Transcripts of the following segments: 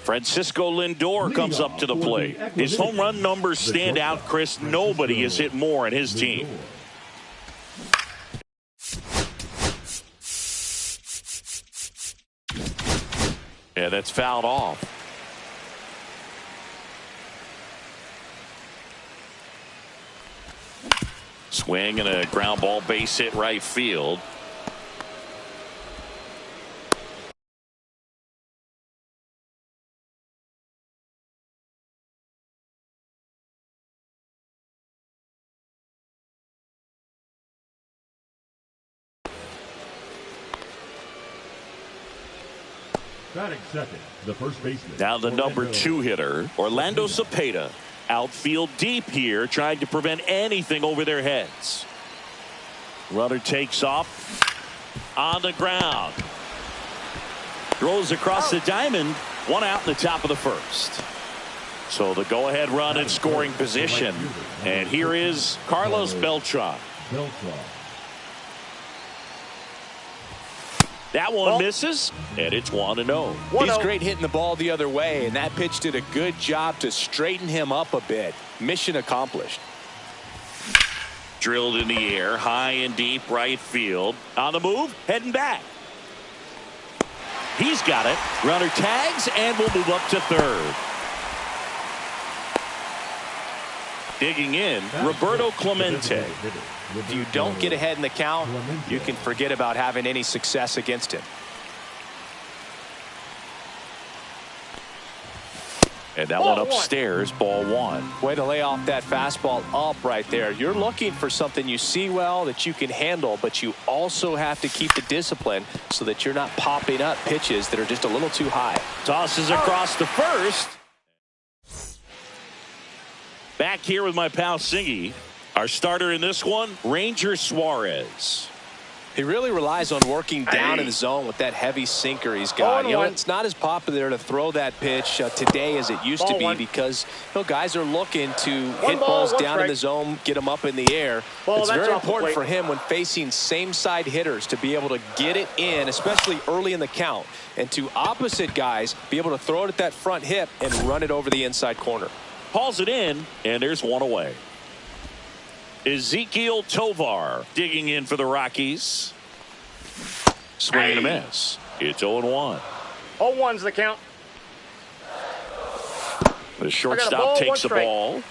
Francisco Lindor comes up to the plate. His home run numbers stand out, Chris. Nobody has hit more in his team. Yeah, that's fouled off. Swing and a ground ball, base hit right field. Batting second, the first baseman. Now the number 2 hitter, Orlando Cepeda. Outfield deep here, trying to prevent anything over their heads. Runner takes off on the ground. Throws across the diamond. 1 out in the top of the first. So the go-ahead run in scoring position. And here is Carlos Beltran. That one misses, and it's 1-0. He's great hitting the ball the other way, and that pitch did a good job to straighten him up a bit. Mission accomplished. Drilled in the air, high and deep right field. On the move, heading back. He's got it. Runner tags, and will move up to third. Digging in, Roberto Clemente. If you don't get ahead in the count, you can forget about having any success against him. And that one upstairs, ball 1. Way to lay off that fastball up right there. You're looking for something you see well that you can handle, but you also have to keep the discipline so that you're not popping up pitches that are just a little too high. Tosses across to first. Back here with my pal Singy. Our starter in this one, Ranger Suarez. He really relies on working down in the zone with that heavy sinker he's got. You know, it's not as popular to throw that pitch today as it used to be because guys are looking to hit balls down in the zone, get them up in the air. It's very important for him when facing same-side hitters to be able to get it in, especially early in the count, and to opposite guys be able to throw it at that front hip and run it over the inside corner. Hauls it in, and there's one away. Ezequiel Tovar digging in for the Rockies. Swing and a miss. It's 0-1. 0-1's the count. The shortstop takes the ball.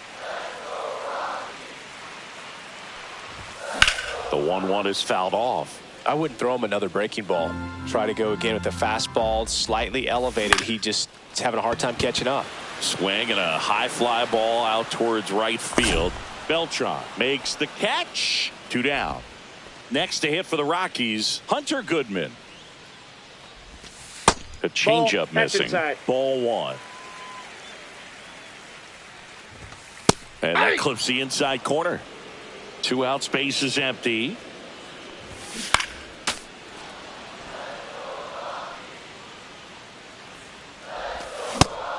The 1-1 is fouled off. I wouldn't throw him another breaking ball. Try to go again with the fastball, slightly elevated. He's having a hard time catching up. Swing and a high fly ball out towards right field. Beltran makes the catch. 2 down. Next to hit for the Rockies, Hunter Goodman. A changeup missing. Ball 1. And that clips the inside corner. 2 out, space is empty.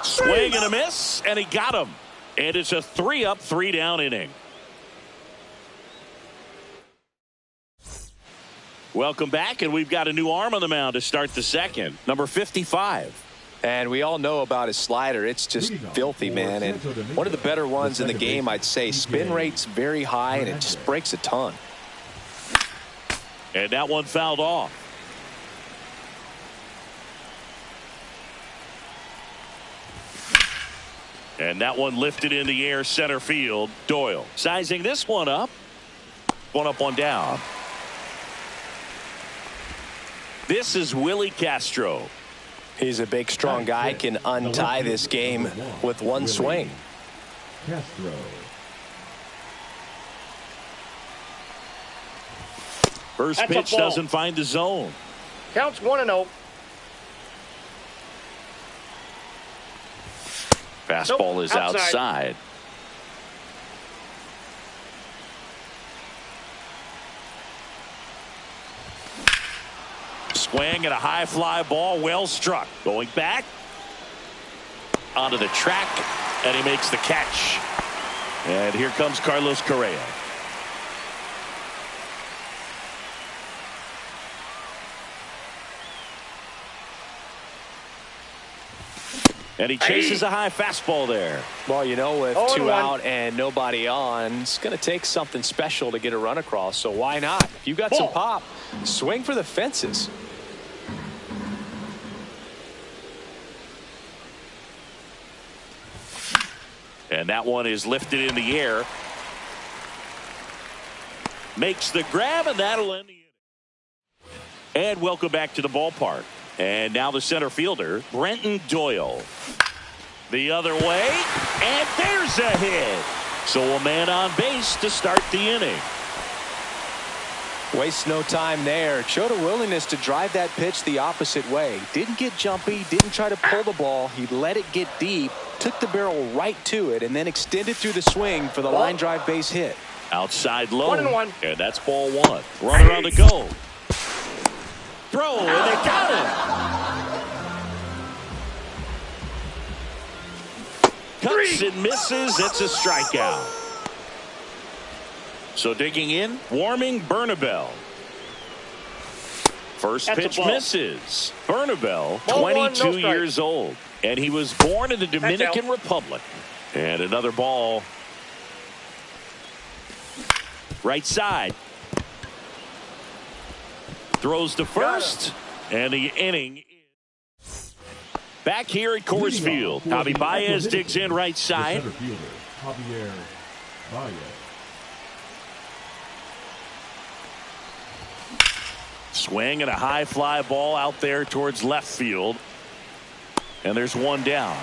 Swing and a miss, and he got him. And it's a 3-up, 3-down inning. Welcome back, and we've got a new arm on the mound to start the second. Number 55. And we all know about his slider. It's just filthy, man. And one of the better ones in the game, I'd say. Spin rate's very high, and it just breaks a ton. And that one fouled off. And that one lifted in the air, center field. Doyle sizing this one up. 1 up, 1 down. This is Willie Castro. He's a big, strong guy, can untie this game with one swing. Castro. First pitch doesn't find the zone. Counts 1-0. Fastball is outside. Swing and a high fly ball, well struck. Going back onto the track, and he makes the catch. And here comes Carlos Correa. And he chases a high fastball there. Well, you know, with 2 0-1. out and nobody on, it's going to take something special to get a run across. So why not? If you got some pop, swing for the fences. And that one is lifted in the air. Makes the grab, and that'll end the inning. And welcome back to the ballpark. And now the center fielder, Brenton Doyle. The other way, and there's a hit. So a man on base to start the inning. Waste no time there. Showed a willingness to drive that pitch the opposite way. Didn't get jumpy, didn't try to pull the ball. He let it get deep, took the barrel right to it, and then extended through the swing for the line drive base hit. Outside low. 1-1. And that's ball one. Runner on the go. Throw, and they got him. Cuts and misses. It's a strikeout. So digging in, warming Bernabel. First pitch misses. Bernabel, 22 years old. And he was born in the Dominican Republic. And another ball. Right side. Throws to first. And the inning is back here at Coors Field. Javi Baez digs in right side. The center fielder, Javier Baez. Swing and a high fly ball out there towards left field. And there's one down.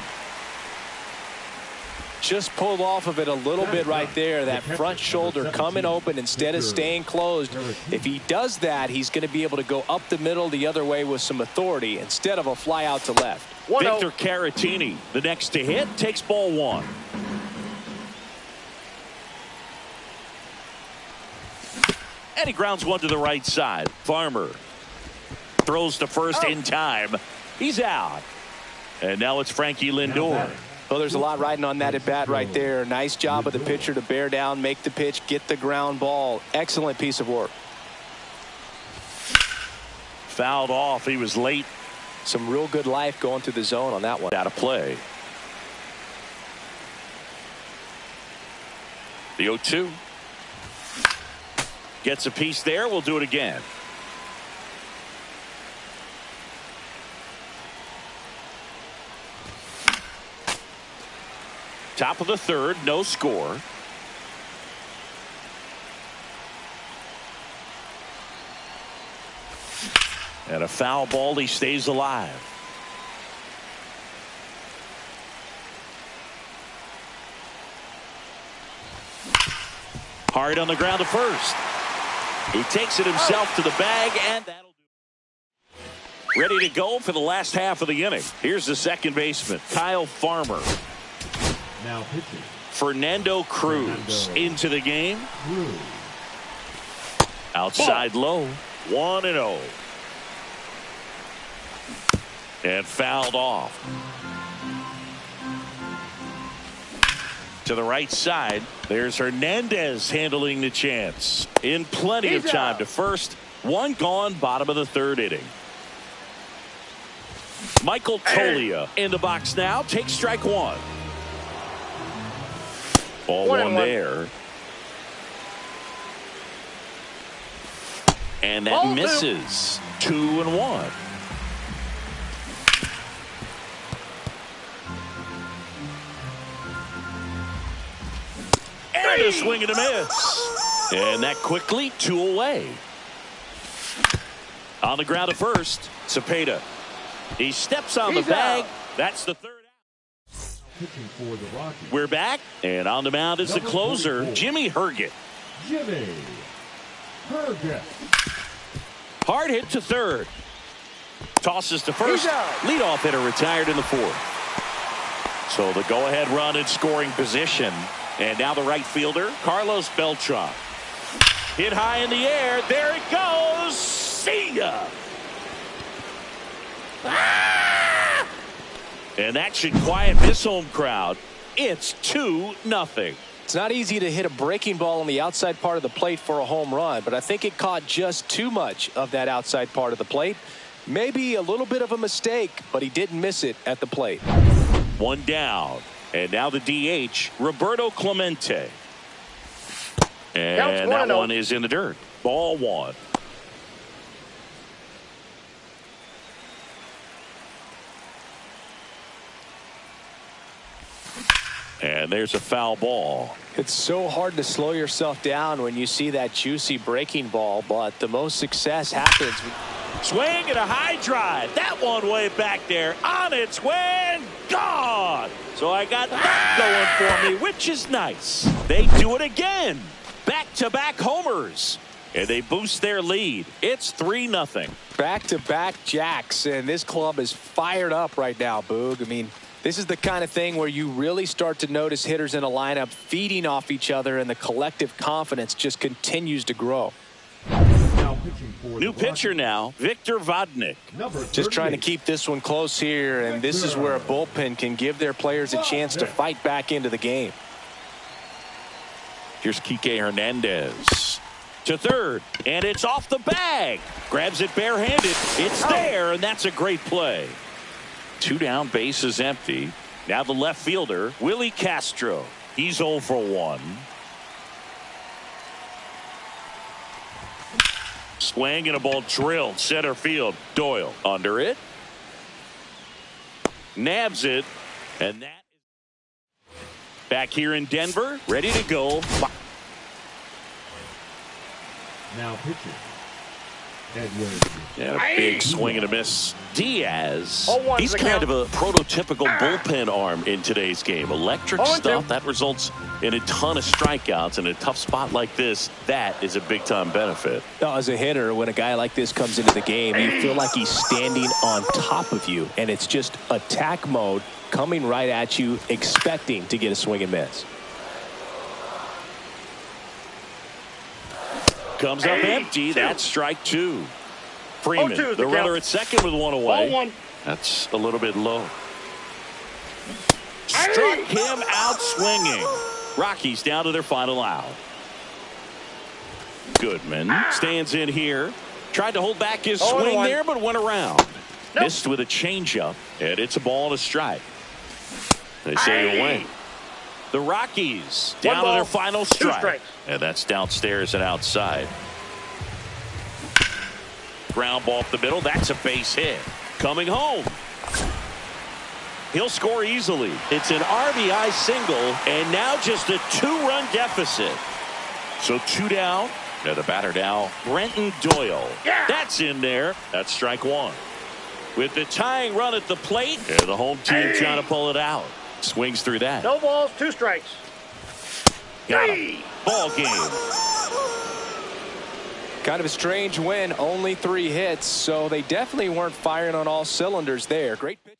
Just pulled off of it a little bit right there. That front shoulder coming open instead of staying closed. If he does that, he's going to be able to go up the middle the other way with some authority instead of a fly out to left. Victor Caratini, the next to hit, takes ball one. And he grounds one to the right side. Farmer throws to first in time. He's out. And now it's Frankie Lindor. Well, there's a lot riding on that at bat right there. Nice job of the pitcher to bear down, make the pitch, get the ground ball. Excellent piece of work. Fouled off. He was late. Some real good life going through the zone on that one. Out of play. The 0-2. Gets a piece there. We'll do it again. Top of the third, no score. And a foul ball. He stays alive. Hard on the ground to first. He takes it himself to the bag, and that'll do it. Ready to go for the last half of the inning. Here's the second baseman, Kyle Farmer. Now pitching. Fernando Cruz into the game. Outside low. 1-0. And fouled off. To the right side. There's Hernandez handling the chance. In plenty of time to first. One gone, bottom of the third inning. Michael Toglia in the box now. Takes strike one. Ball one there. And that misses. 2-1. And a swing and a miss. And that quickly 2 away. On the ground at first, Cepeda. He steps on the bag. That's the third out. Pitching for the Rockies. We're back, and on the mound is the closer, Jimmy Herget. Jimmy Herget. Hard hit to third. Tosses to first. Leadoff hitter retired in the fourth. So the go-ahead run in scoring position. And now the right fielder, Carlos Beltran. Hit high in the air. There it goes. See ya. Ah! And that should quiet this home crowd. It's 2-0. It's not easy to hit a breaking ball on the outside part of the plate for a home run, but I think it caught just too much of that outside part of the plate. Maybe a little bit of a mistake, but he didn't miss it at the plate. One down. And now the DH, Roberto Clemente. And that one is in the dirt. Ball one. And there's a foul ball. It's so hard to slow yourself down when you see that juicy breaking ball, but the most success happens. Swing and a high drive. That one way back there. On its way and gone. So I got that going for me, which is nice. They do it again. Back-to-back homers. And they boost their lead. It's 3-0. Back-to-back jacks, and this club is fired up right now, Boog. I mean, this is the kind of thing where you really start to notice hitters in a lineup feeding off each other, and the collective confidence just continues to grow. New pitcher now, Victor Vodnik. Just trying to keep this one close here, and this is where a bullpen can give their players a chance to fight back into the game. Here's Kike Hernandez to third, and it's off the bag. Grabs it barehanded. It's there, and that's a great play. 2 down, base is empty. Now the left fielder, Willie Castro. He's 0 for 1. Swing and a ball drilled center field. Doyle under it. Nabs it. And that back here in Denver, ready to go. Now pitching. And a big swing and a miss. Diaz, 0-1's he's the kind count. of a prototypical bullpen arm in today's game. Electric 0-2. stuff that results in a ton of strikeouts. In a tough spot like this, that is a big time benefit. Now, as a hitter, when a guy like this comes into the game, you feel like he's standing on top of you, and it's just attack mode coming right at you, expecting to get a swing and miss. Comes up empty. That's strike 2. Freeman, 0-2 is the the runner count. at second with 1 away. 0-1. That's a little bit low. Struck him out swinging. Rockies down to their final out. Goodman stands in here. Tried to hold back his swing 0-1. there, but went around. Missed with a changeup, and it's a ball and a strike. They say away. The Rockies down to their final strike. And that's downstairs and outside. Ground ball up the middle. That's a base hit. Coming home. He'll score easily. It's an RBI single, and now just a 2-run deficit. So 2 down. Now the batter now, Brenton Doyle. Yeah. That's in there. That's strike 1. With the tying run at the plate, and the home team trying to pull it out. Swings through that. No balls, 2 strikes. Got him. Ball game. Kind of a strange win, only 3 hits, so they definitely weren't firing on all cylinders there. Great pitching.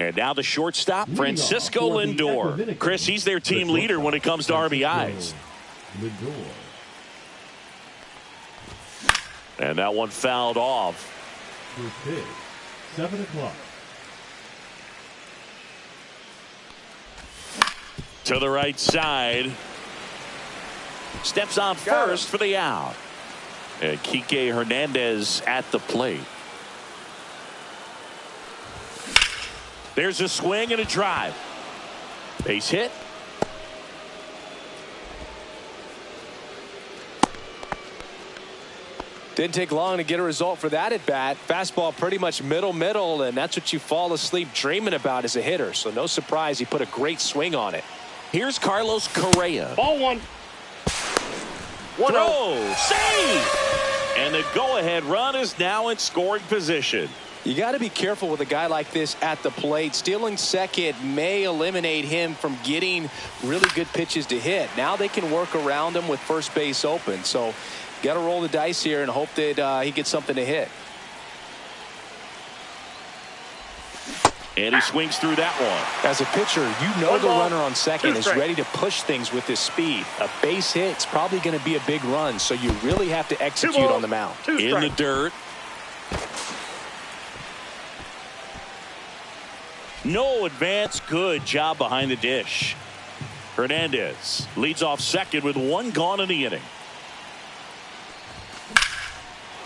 And now the shortstop, Francisco Lindor. Chris, he's their team leader when it comes to RBIs. And that one fouled off. First pitch, 7 o'clock. To the right side. Steps on first for the out. And Kike Hernandez at the plate. There's a swing and a drive. Base hit. Didn't take long to get a result for that at bat. Fastball pretty much middle, and that's what you fall asleep dreaming about as a hitter. So no surprise he put a great swing on it. Here's Carlos Correa. Ball one. Throw. Save. And the go-ahead run is now in scoring position. You got to be careful with a guy like this at the plate. Stealing second may eliminate him from getting really good pitches to hit. Now they can work around him with first base open. So got to roll the dice here and hope that he gets something to hit. And he swings through that one. As a pitcher, you know the runner on second is ready to push things with his speed. A base hit's probably going to be a big run, so you really have to execute on the mound. In the dirt. No advance. Good job behind the dish. Hernandez leads off second with one gone in the inning.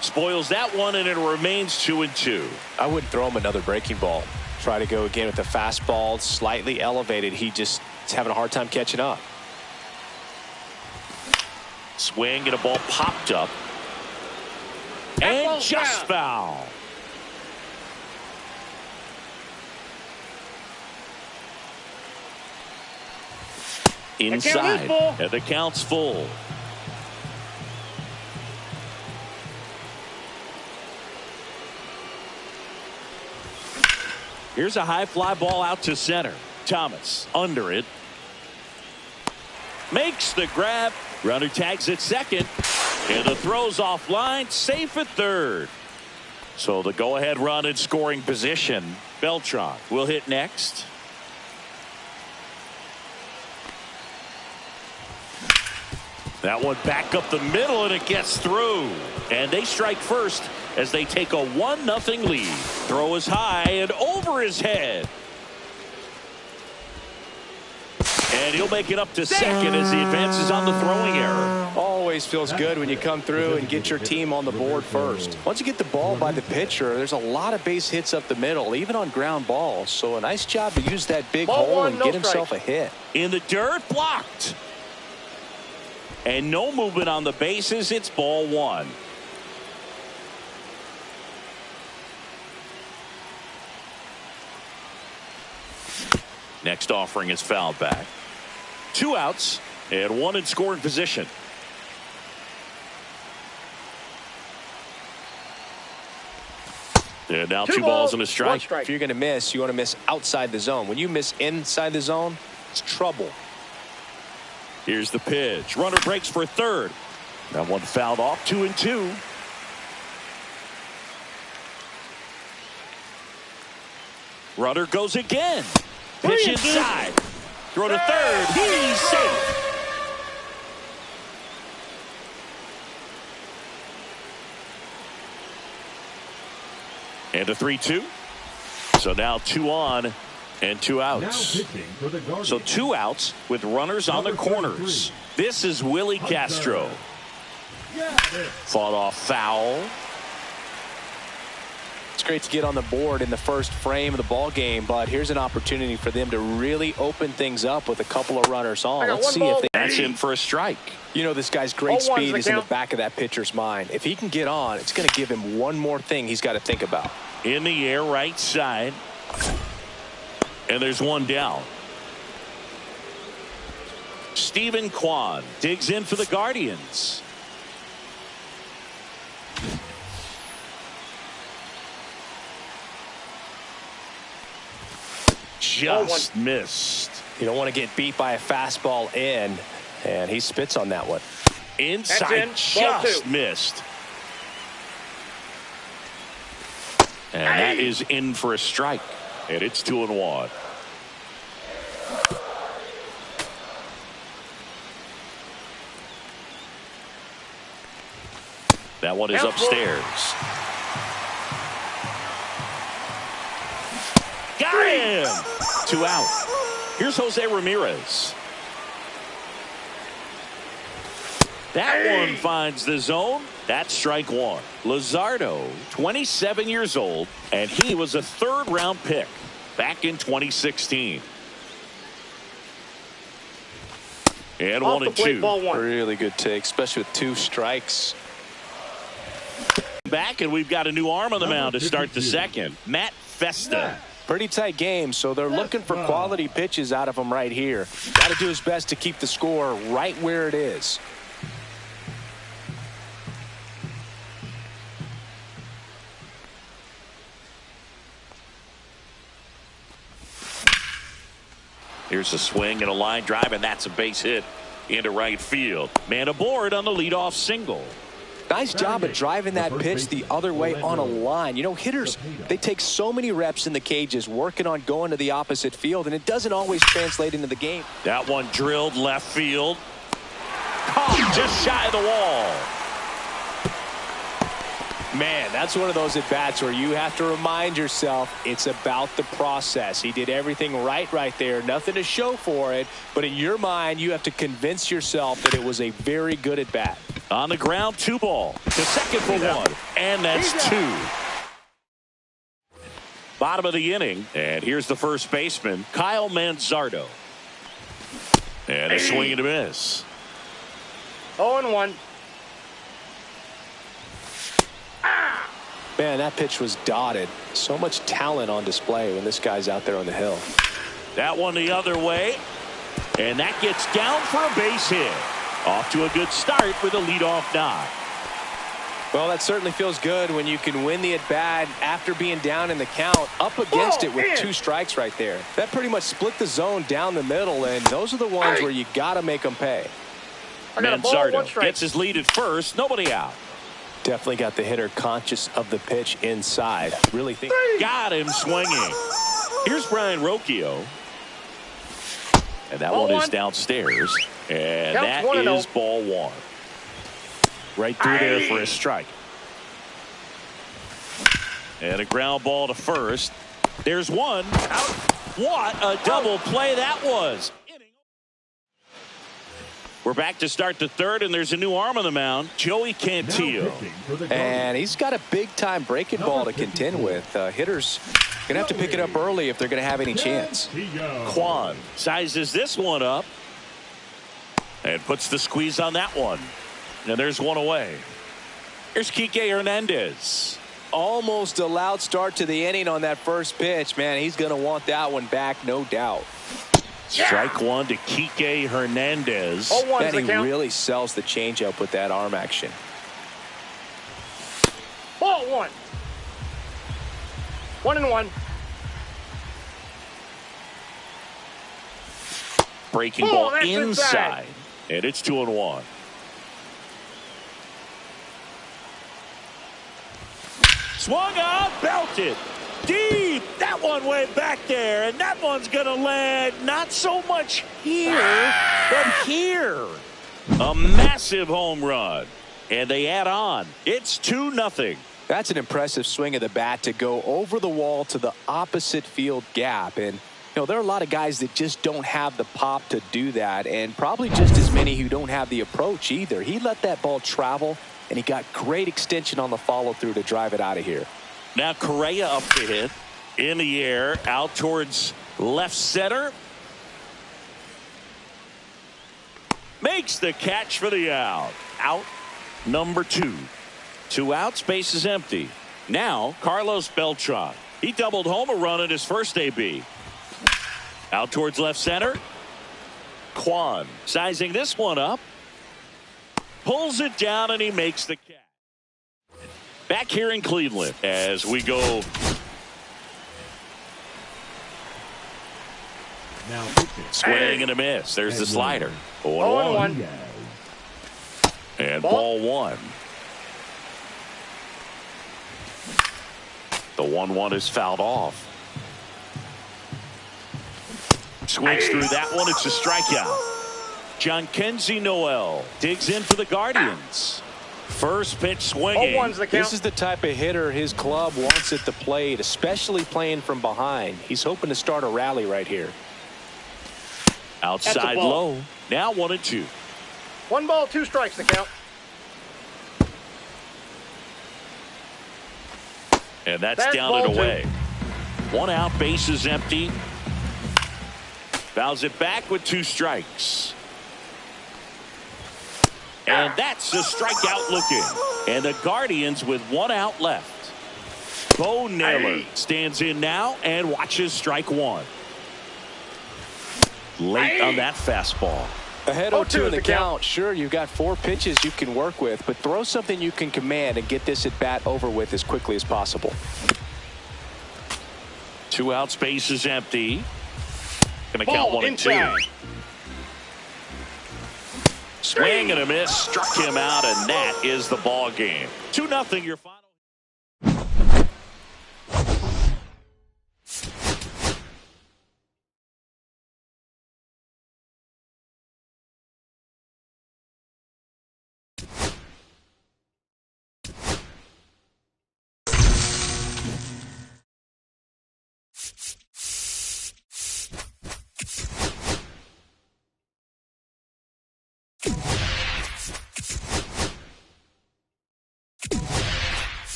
Spoils that one, and it remains 2-2. I wouldn't throw him another breaking ball. Try to go again with the fastball, slightly elevated. He just is having a hard time catching up. Swing and a ball popped up. And just foul. Inside. And the count's full. Here's a high fly ball out to center. Thomas under it. Makes the grab. Runner tags at second. And the throw's offline. Safe at third. So the go-ahead run in scoring position. Beltran will hit next. That one back up the middle, and it gets through. And they strike first as they take a 1-0 lead. Throw is high and over his head. And he'll make it up to second as he advances on the throwing error. Always feels good when you come through and get your team on the board first. Once you get the ball by the pitcher, there's a lot of base hits up the middle, even on ground balls. So a nice job to use that big hole and get himself a hit. In the dirt, blocked. And no movement on the bases. It's ball one. Next offering is fouled back. 2 outs and 1 in scoring position. And now 2 balls and a strike. If you're going to miss, you want to miss outside the zone. When you miss inside the zone, it's trouble. Here's the pitch. Runner breaks for third. That one fouled off. 2-2. Runner goes again. Pitch inside. Throw to third. He's safe. And a 3-2. So now 2 on and 2 outs. So 2 outs with runners on the corners. This is Willie Castro. Fought off foul. It's great to get on the board in the first frame of the ball game, but here's an opportunity for them to really open things up with a couple of runners on. Let's see if they. That's in for a strike. You know, this guy's great speed is in the back of that pitcher's mind. If he can get on, it's going to give him one more thing he's got to think about. In the air, right side. And there's one down. Stephen Kwan digs in for the Guardians. Just missed. You don't want to get beat by a fastball in, and he spits on that one. Inside, just missed. And that is in for a strike. And it's 2-1. That one is upstairs. Got him! 2 out. Here's Jose Ramirez. That one finds the zone. That's strike 1. Luzardo, 27 years old, and he was a 3rd-round pick back in 2016. And Off 1-2. Ball 1. Really good take, especially with 2 strikes. Back, and we've got a new arm on the mound to start the second. Matt Festa. Pretty tight game, so they're looking for quality pitches out of him right here. Got to do his best to keep the score right where it is. Here's a swing and a line drive, and that's a base hit into right field. Man aboard on the leadoff single. Nice job of driving that pitch the other way on a line. You know, hitters, they take so many reps in the cages working on going to the opposite field, and it doesn't always translate into the game. That one drilled left field. Caught just shy of the wall. Man, that's one of those at-bats where you have to remind yourself it's about the process. He did everything right there. Nothing to show for it. But in your mind, you have to convince yourself that it was a very good at-bat. On the ground, 2 ball. To second for 1. And that's 2. Bottom of the inning. And here's the first baseman, Kyle Manzardo. And a swing and a miss. 0-1. Man, that pitch was dotted. So much talent on display when this guy's out there on the hill. That one the other way. And that gets down for a base hit. Off to a good start with a leadoff knock. Well, that certainly feels good when you can win the at-bat after being down in the count, up against it with 2 strikes right there. That pretty much split the zone down the middle, and those are the ones where you got to make them pay. Manzardo gets his lead at first. Nobody out. Definitely got the hitter conscious of the pitch inside. Really think. Got him swinging. Here's Brian Rocchio. And that one is downstairs. And that is ball 1. Right through there for a strike. And a ground ball to first. There's one. Out. What a double play that was. We're back to start the 3rd, and there's a new arm on the mound, Joey Cantillo. And he's got a big-time breaking ball to contend with. Hitters going to have to pick it up early if they're going to have any chance. Quan sizes this one up and puts the squeeze on that one. And there's one away. Here's Kike Hernandez. Almost a loud start to the inning on that first pitch. Man, he's going to want that one back, no doubt. Strike 1 to Kike Hernandez. And he really sells the changeup with that arm action. Ball 1. 1-1. Breaking ball inside. And it's 2-1. Swung out, belted. Deep. That one way back there, and that one's going to land not so much here, but here. A massive home run, and they add on. It's 2-0. That's an impressive swing of the bat to go over the wall to the opposite field gap. And, you know, there are a lot of guys that just don't have the pop to do that, and probably just as many who don't have the approach either. He let that ball travel, and he got great extension on the follow-through to drive it out of here. Now Correa up to hit. In the air, out towards left center. Makes the catch for the out. Out number 2. 2 outs, base is empty. Now Carlos Beltran. He doubled home a run at his first AB. Out towards left center. Quan sizing this one up. Pulls it down, and he makes the catch. Back here in Cleveland as we go. Now Swing and a miss. There's the slider. 0-1. And ball 1. The 1-1 is fouled off. Swings through that one. It's a strikeout. John Kenzie Noel digs in for the Guardians. First pitch swinging. 0-1's the count. This is the type of hitter his club wants at the plate, especially playing from behind. He's hoping to start a rally right here. Outside low. Now 1-2. 1 ball, 2 strikes the count. And that's down and away. 1 out, bases empty. Fouls it back with 2 strikes. And that's a strikeout looking. And the Guardians with 1 out left. Bo Naylor stands in now and watches strike 1. Late on that fastball. Ahead 0-2 in the count. Sure, you've got 4 pitches you can work with, but throw something you can command and get this at bat over with as quickly as possible. 2 outs, base is empty. Gonna count 1-2. Swing and a miss, struck him out, and that is the ball game. 2-0 your final.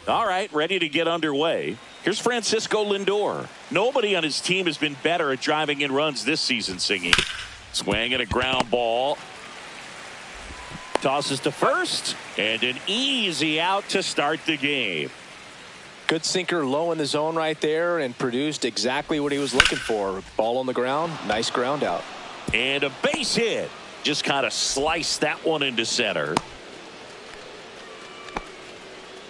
All right, ready to get underway. Here's Francisco Lindor. Nobody on his team has been better at driving in runs this season, Singy. Swing and a ground ball. Tosses to first, and an easy out to start the game. Good sinker low in the zone right there and produced exactly what he was looking for. Ball on the ground, nice ground out. And a base hit. Just kind of sliced that one into center.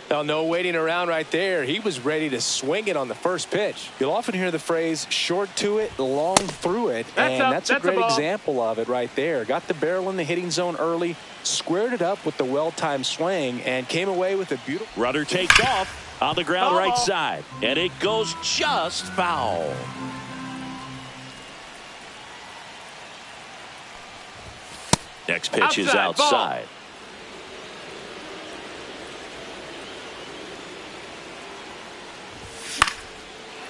Now, no waiting around right there. He was ready to swing it on the first pitch. You'll often hear the phrase short to it, long through it. That's a great example of it right there. Got the barrel in the hitting zone early, squared it up with the well-timed swing, and came away with a beautiful. Runner takes off on the ground right side, and it goes just foul. Next pitch is outside.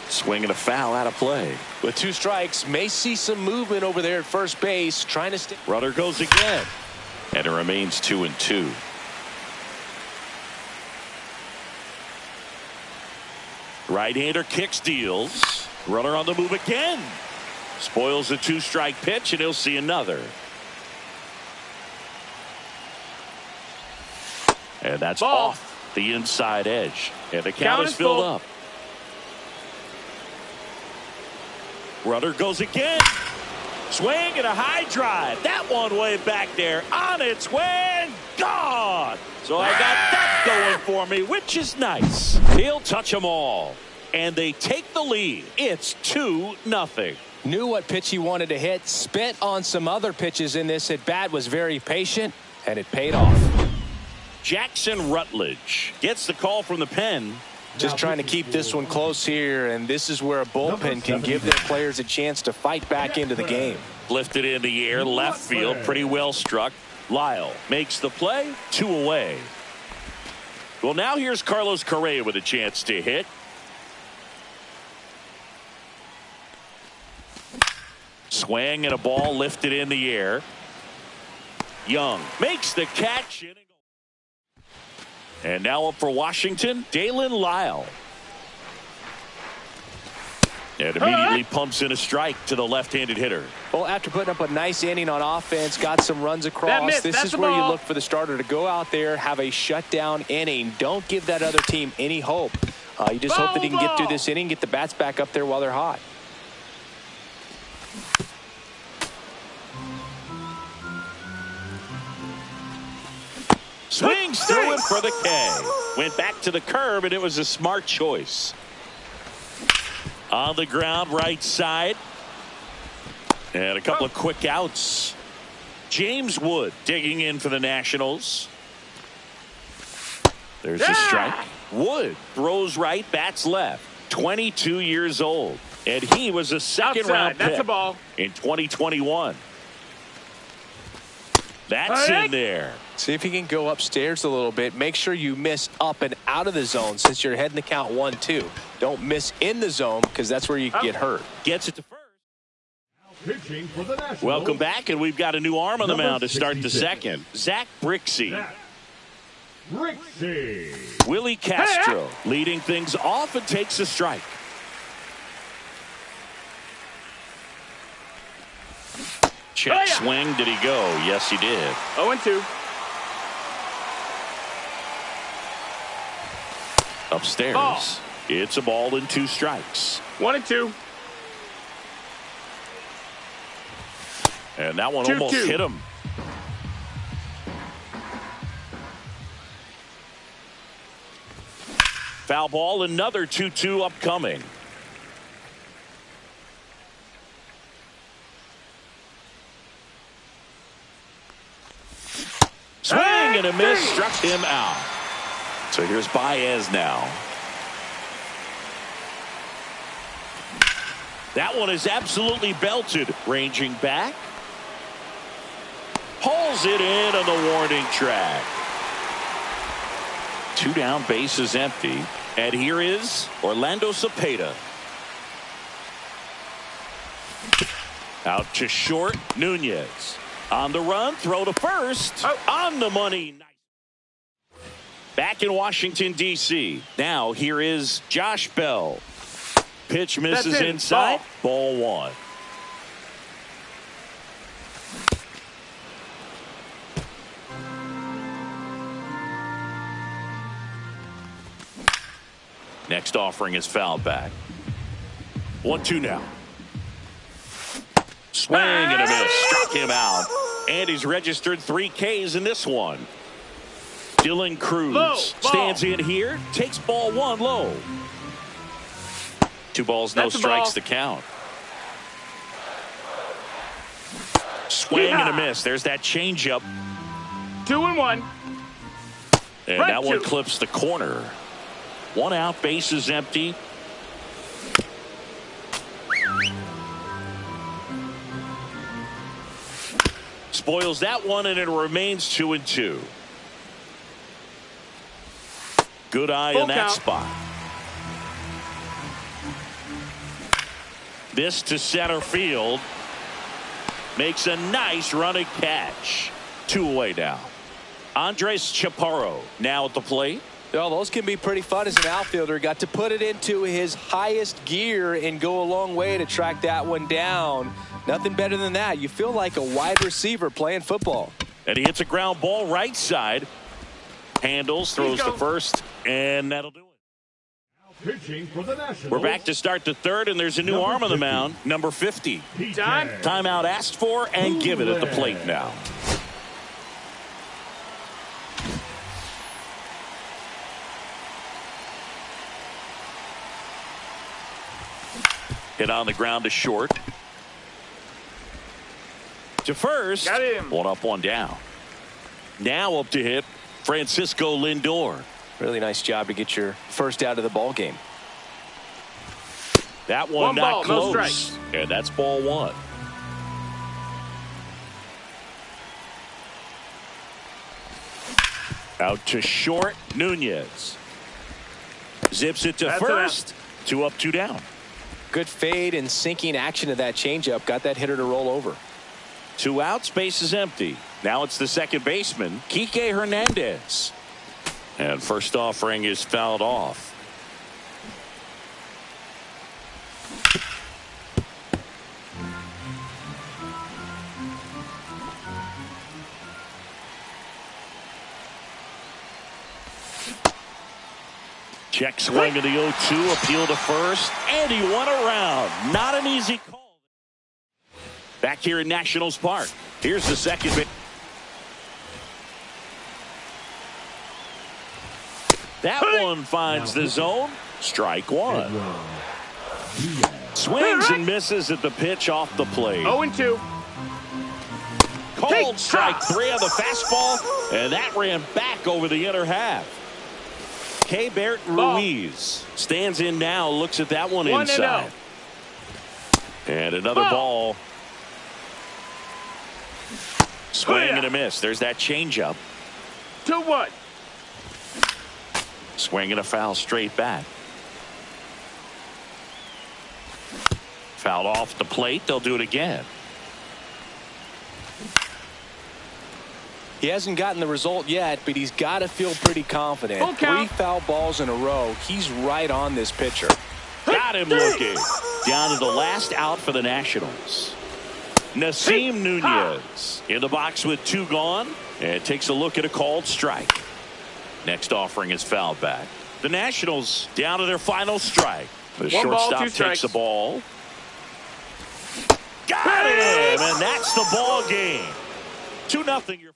Swing and a foul out of play. With 2 strikes, may see some movement over there at first base, trying to stay. Runner goes again, and it remains 2-2. Right-hander kicks, deals. Runner on the move again. Spoils the 2-strike pitch, and he'll see another. And that's off the inside edge. And the count is filled up. Runner goes again. Swing and a high drive. That one way back there. On its way and gone. So I got that going for me, which is nice. He'll touch them all. and they take the lead. It's 2-0. Knew what pitch he wanted to hit, spent on some other pitches in this at bat, was very patient, and it paid off. Jackson Rutledge gets the call from the pen. Just trying to keep this one close here, and this is where a bullpen can give their players a chance to fight back into the game. Lifted in the air, left field, pretty well struck. Lyle makes the play, 2 away. Well, now here's Carlos Correa with a chance to hit. Swing and a ball lifted in the air. Young makes the catch. And now up for Washington, Dalen Lyle. And immediately pumps in a strike to the left-handed hitter. Well, after putting up a nice inning on offense, got some runs across, this is where you look for the starter to go out there, have a shutdown inning. Don't give that other team any hope. You just hope that he can get through this inning, get the bats back up there while they're hot. Swings through it for the K. Went back to the curb, and it was a smart choice. On the ground, right side. And a couple of quick outs. James Wood digging in for the Nationals. There's a strike. Wood throws right, bats left. 22 years old. And he was a second-round pick. That's a ball. In 2021. That's in there. See if he can go upstairs a little bit. Make sure you miss up and out of the zone since you're heading the count 1-2. Don't miss in the zone because that's where you can get hurt. Gets it to first. Pitching for the Nationals. Welcome back, and we've got a new arm on the mound to start the second. Zach Brixey. Willie Castro leading things off and takes a strike. Check swing. Did he go? Yes, he did. 0-2. Upstairs. Ball. It's a ball and 2 strikes. 1-2. And that one 2-2. almost hit him. Foul ball, another 2-2 upcoming. Swing and a miss, struck him out. So here's Baez now. That one is absolutely belted. Ranging back. Pulls it in on the warning track. 2 down, bases empty. And here is Orlando Cepeda. Out to short, Nunez. On the run, throw to first. On the money. Back in Washington, D.C. Now here is Josh Bell. Pitch misses inside. Ball 1. Next offering is fouled back. 1-2 now. Swing and a miss. Struck him out. And he's registered 3 Ks in this one. Dylan Cruz stands in here. Takes ball 1 low. 2 balls, no strikes to count. Swing and a miss. There's that changeup. 2-1. And that one clips the corner. 1 out, bases empty. Spoils that one, and it remains 2-2. Good eye in that spot. This to center field. Makes a nice running catch. 2 away now. Andres Chaparro now at the plate. Well, those can be pretty fun as an outfielder. Got to put it into his highest gear and go a long way to track that one down. Nothing better than that. You feel like a wide receiver playing football. And he hits a ground ball right side. Handles, throws to first, and that'll do it. Pitching for the Nationals. We're back to start the third, and there's a new arm on the mound, number 50. Timeout asked for, and give it at the plate now. Hit on the ground to short. To first. Got him. 1 up, 1 down. Now up to hit Francisco Lindor. Really nice job to get your first out of the ball game. That one not ball, no close. strikes. And that's ball 1. Out to short, Nunez. Zips it to That's first. 2 up, 2 down. Good fade and sinking action to that changeup. Got that hitter to roll over. 2 outs, base is empty. Now it's the second baseman, Kike Hernandez. And first offering is fouled off. Check swing of the 0-2, appeal to first, and he won around. Not an easy call. Back here in Nationals Park. Here's the second base. That one finds the zone. Strike 1. Swings and misses at the pitch off the plate. 0-2. Cold strike 3 on the fastball, and that ran back over the inner half. Keibert Ruiz stands in now, looks at that one inside. And another ball. Swing and a miss. There's that changeup. 2-1. Swing and a foul straight back. Fouled off the plate. They'll do it again. He hasn't gotten the result yet, but he's got to feel pretty confident. Full count. 3 foul balls in a row. He's right on this pitcher. Got him looking. Down to the last out for the Nationals. Nasim Nunez in the box with 2 gone, and takes a look at a called strike. Next offering is fouled back. The Nationals down to their final strike. The shortstop takes the ball. Got him, and that's the ball game. 2-0. Your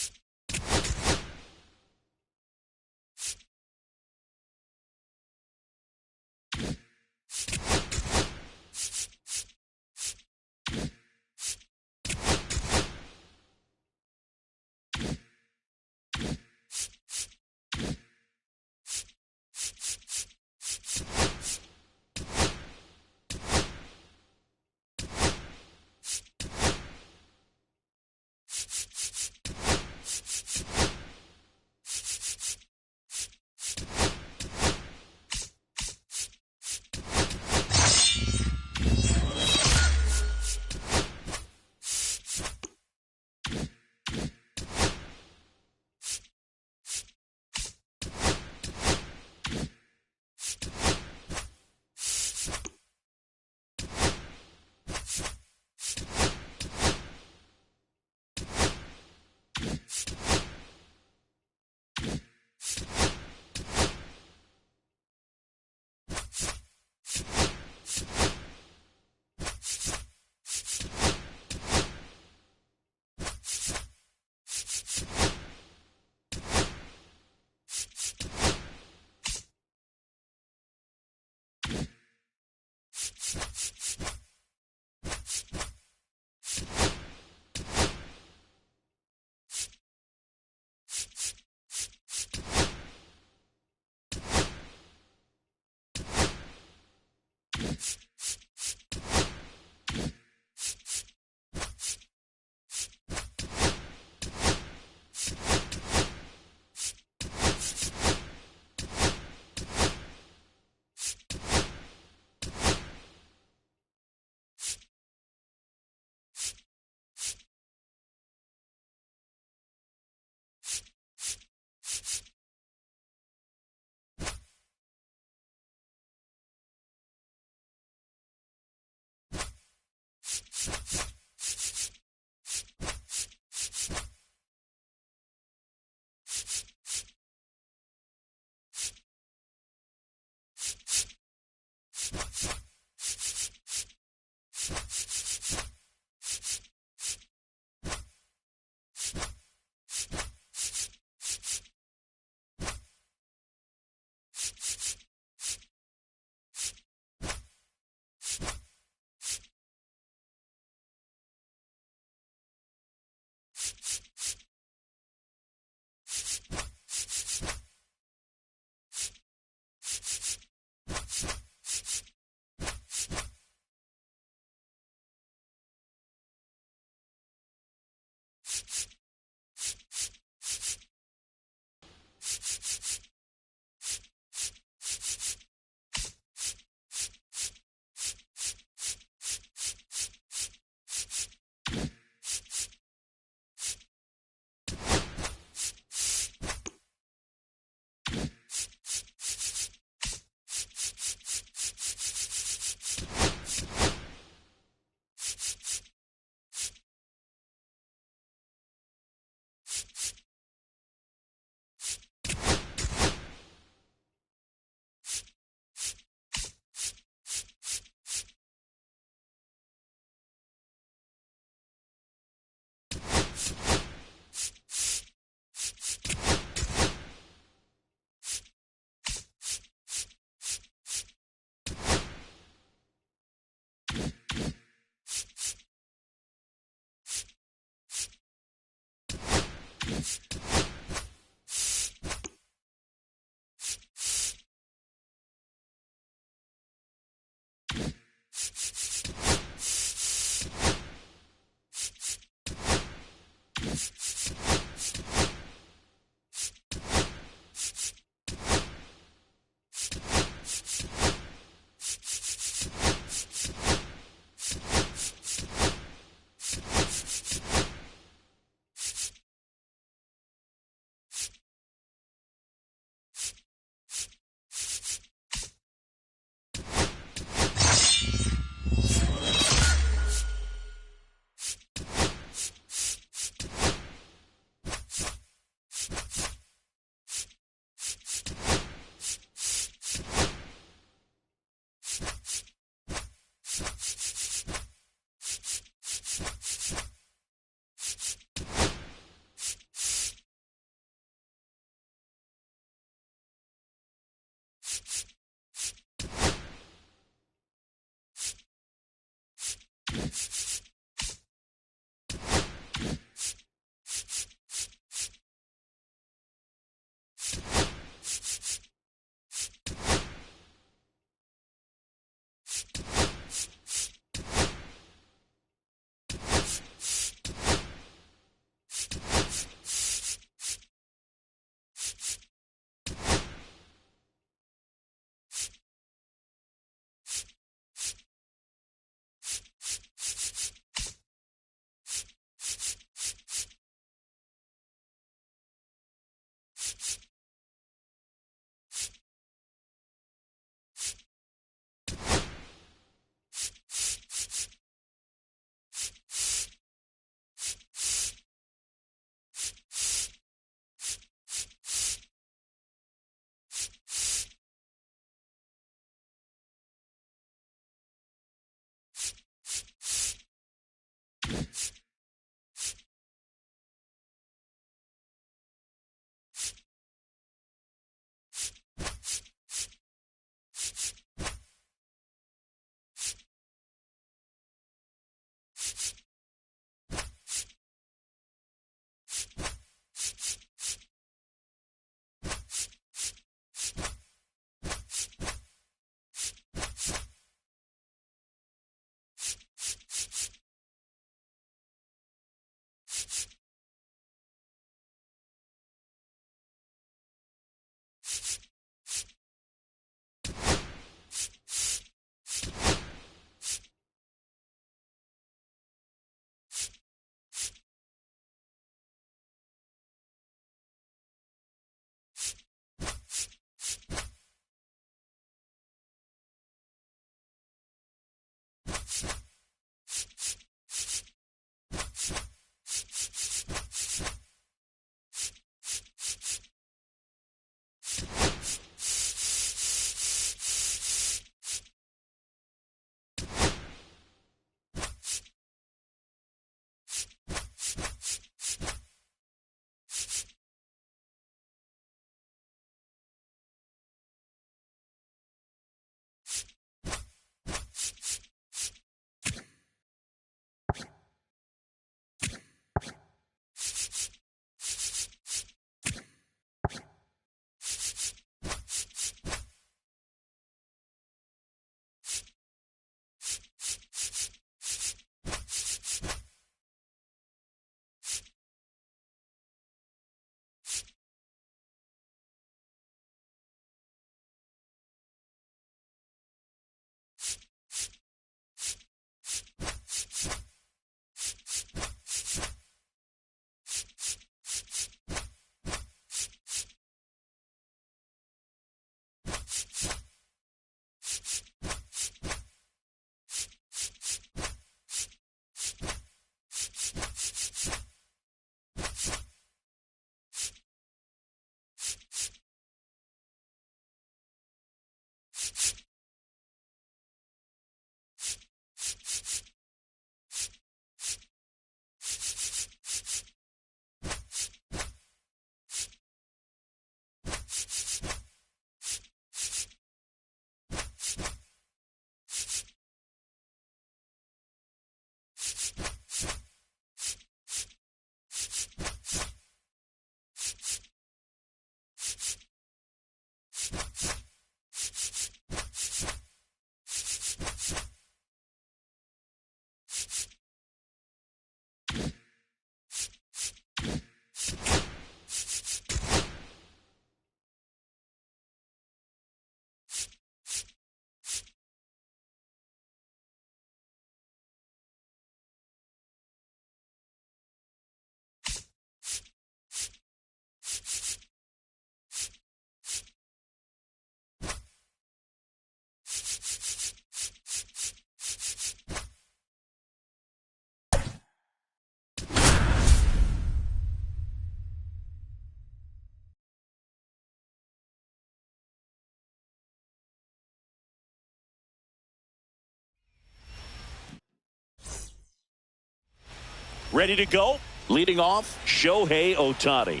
Ready to go. Leading off, Shohei Ohtani.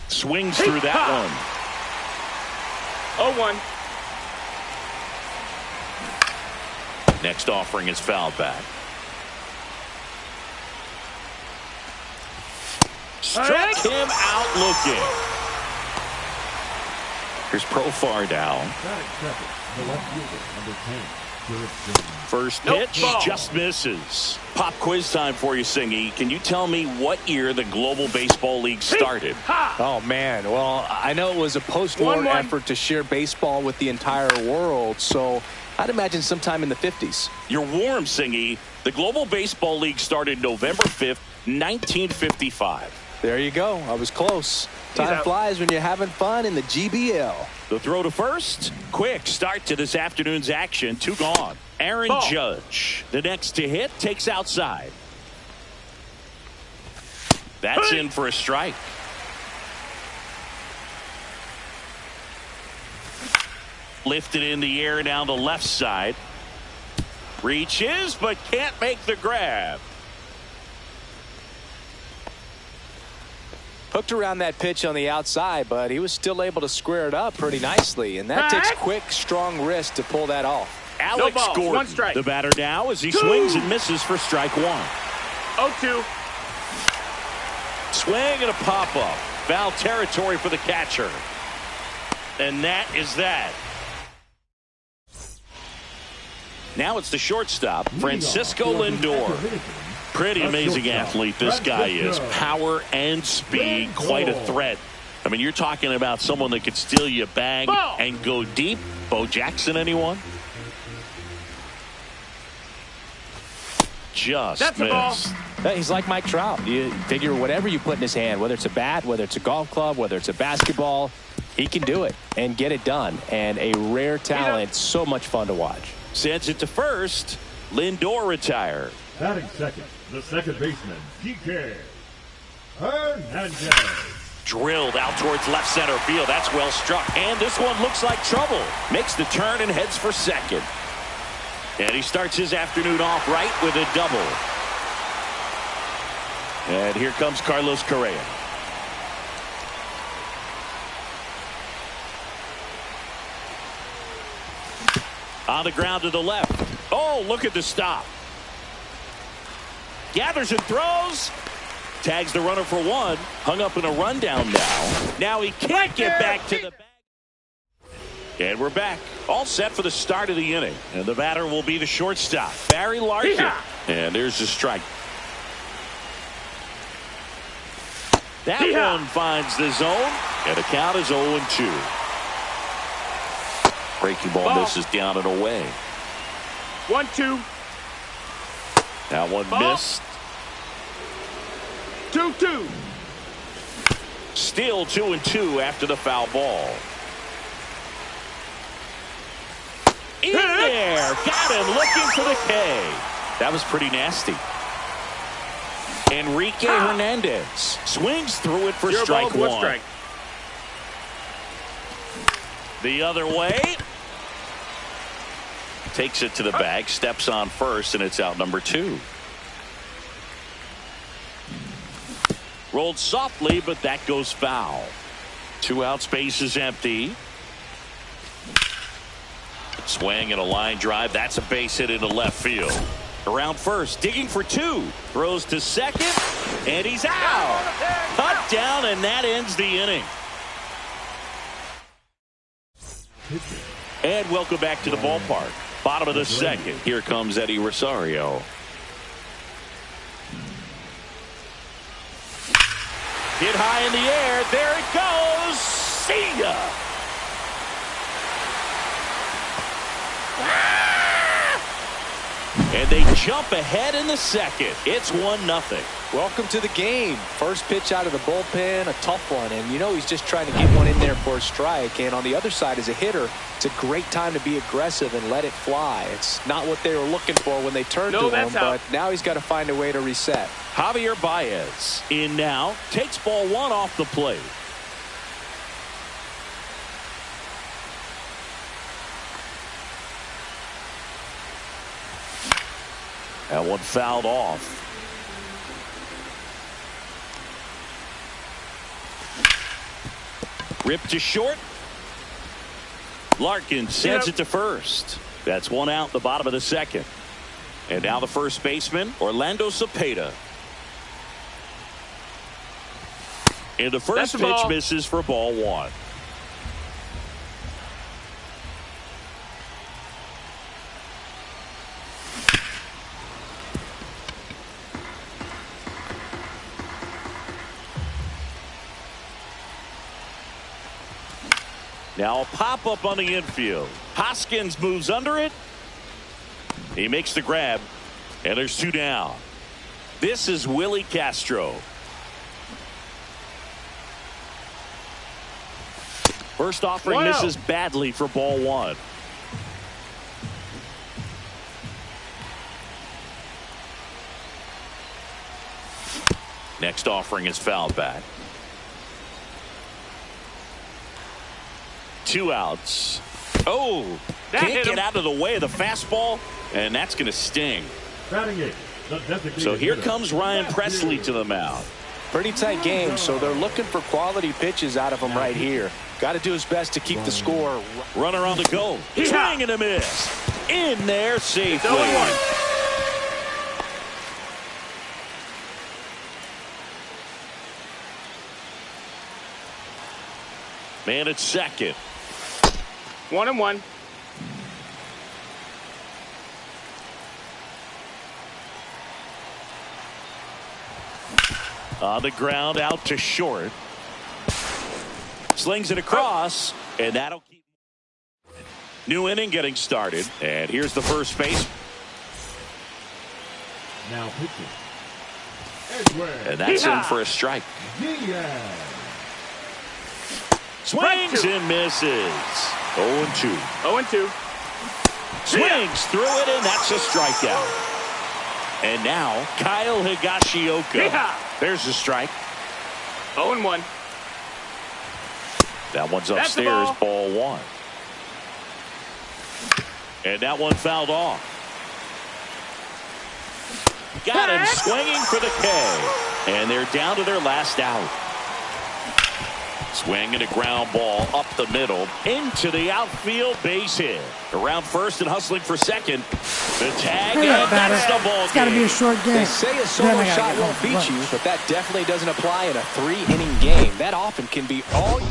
Swings through that one. 0-1. Next offering is fouled back. Struck him out looking. Here's Profar now. The left fielder, number 10. First pitch just misses. Pop quiz time for you, Singy. Can you tell me what year the Global Baseball League started? Oh, man. Well, I know it was a post-war effort to share baseball with the entire world, so I'd imagine sometime in the 50s. You're warm, Singy. The Global Baseball League started November 5th, 1955. There you go. I was close. Time flies when you're having fun in the GBL. The throw to first. Quick start to this afternoon's action. 2 gone. Aaron Judge, the next to hit, takes outside. That's in for a strike. Lifted in the air down the left side. Reaches, but can't make the grab. Hooked around that pitch on the outside, but he was still able to square it up pretty nicely, and that takes quick, strong wrist to pull that off. Alex Gordon, 1 strike. the batter now as he swings and misses for strike 1. 0-2. Swing and a pop-up. Foul territory for the catcher. And that is that. Now it's the shortstop, Francisco Lindor. Pretty amazing athlete this guy is. Power and speed, quite a threat. I mean, you're talking about someone that could steal you a bag and go deep. Bo Jackson, anyone? Just missed. He's like Mike Trout. You figure whatever you put in his hand, whether it's a bat, whether it's a golf club, whether it's a basketball, he can do it and get it done. And a rare talent, so much fun to watch. Sends it to first. Lindor retired. Batting second, the second baseman, PK Hernandez. Drilled out towards left center field. That's well struck. And this one looks like trouble. Makes the turn and heads for second. And he starts his afternoon off right with a double. And here comes Carlos Correa. On the ground to the left. Oh, look at the stop. Gathers and throws. Tags the runner for 1. Hung up in a rundown now. Now he can't get back to the bag. And we're back. All set for the start of the inning. And the batter will be the shortstop, Barry Larkin. And there's the strike. That one finds the zone. And the count is 0-2. Breaking ball misses down and away. 1-2. That one missed. 2-2. Still 2-2 after the foul ball. In there. Got him looking for the K. That was pretty nasty. Enrique Hernandez swings through it for strike 1. Strike. The other way. Takes it to the bag, steps on first, and it's out number 2. Rolled softly, but that goes foul. 2 outs, base is empty. Swing and a line drive. That's a base hit into left field. Around first, digging for 2. Throws to second, and he's out. Cut down, and that ends the inning. And welcome back to the ballpark. Bottom of the second. Here comes Eddie Rosario. Hit high in the air. There it goes. See ya. And they jump ahead in the second. It's 1-0. Welcome to the game. First pitch out of the bullpen, a tough one. And you know he's just trying to get one in there for a strike. And on the other side, as a hitter, it's a great time to be aggressive and let it fly. It's not what they were looking for when they turned to him, but now he's got to find a way to reset. Javier Baez in now. Takes ball 1 off the plate. That one fouled off. Ripped to short. Larkin sends it to first. That's one out in the bottom of the second. And now the first baseman, Orlando Cepeda. And the first pitch misses for ball one. Now a pop-up on the infield. Hoskins moves under it. He makes the grab. And there's two down. This is Willie Castro. First offering misses badly for ball one. Next offering is fouled back. Two outs. Oh, can't get out of the way of the fastball, and that's going to sting. So here comes Ryan Presley to the mound. Pretty tight game, so they're looking for quality pitches out of him right here. Got to do his best to keep the score. Runner on the go. Swing and a miss. In there safely. Man at second. 1-1. On the ground, out to short. Slings it across, and that'll keep. New inning getting started, and here's the first base. Now pitching. And that's in for a strike. Swings and misses. 0-2. 0-2. Swings through it, and that's a strikeout. And now Kyle Higashioka. There's a strike. 0-1. That one's upstairs, ball one. And that one fouled off. Got him swinging for the K. And they're down to their last out. Swing and a ground ball up the middle into the outfield, base hit. Around first and hustling for second. The tag, and that's the ball. It's got to be a short game. They say a solo shot won't beat you, but that definitely doesn't apply in a 3-inning game. That often can be all you...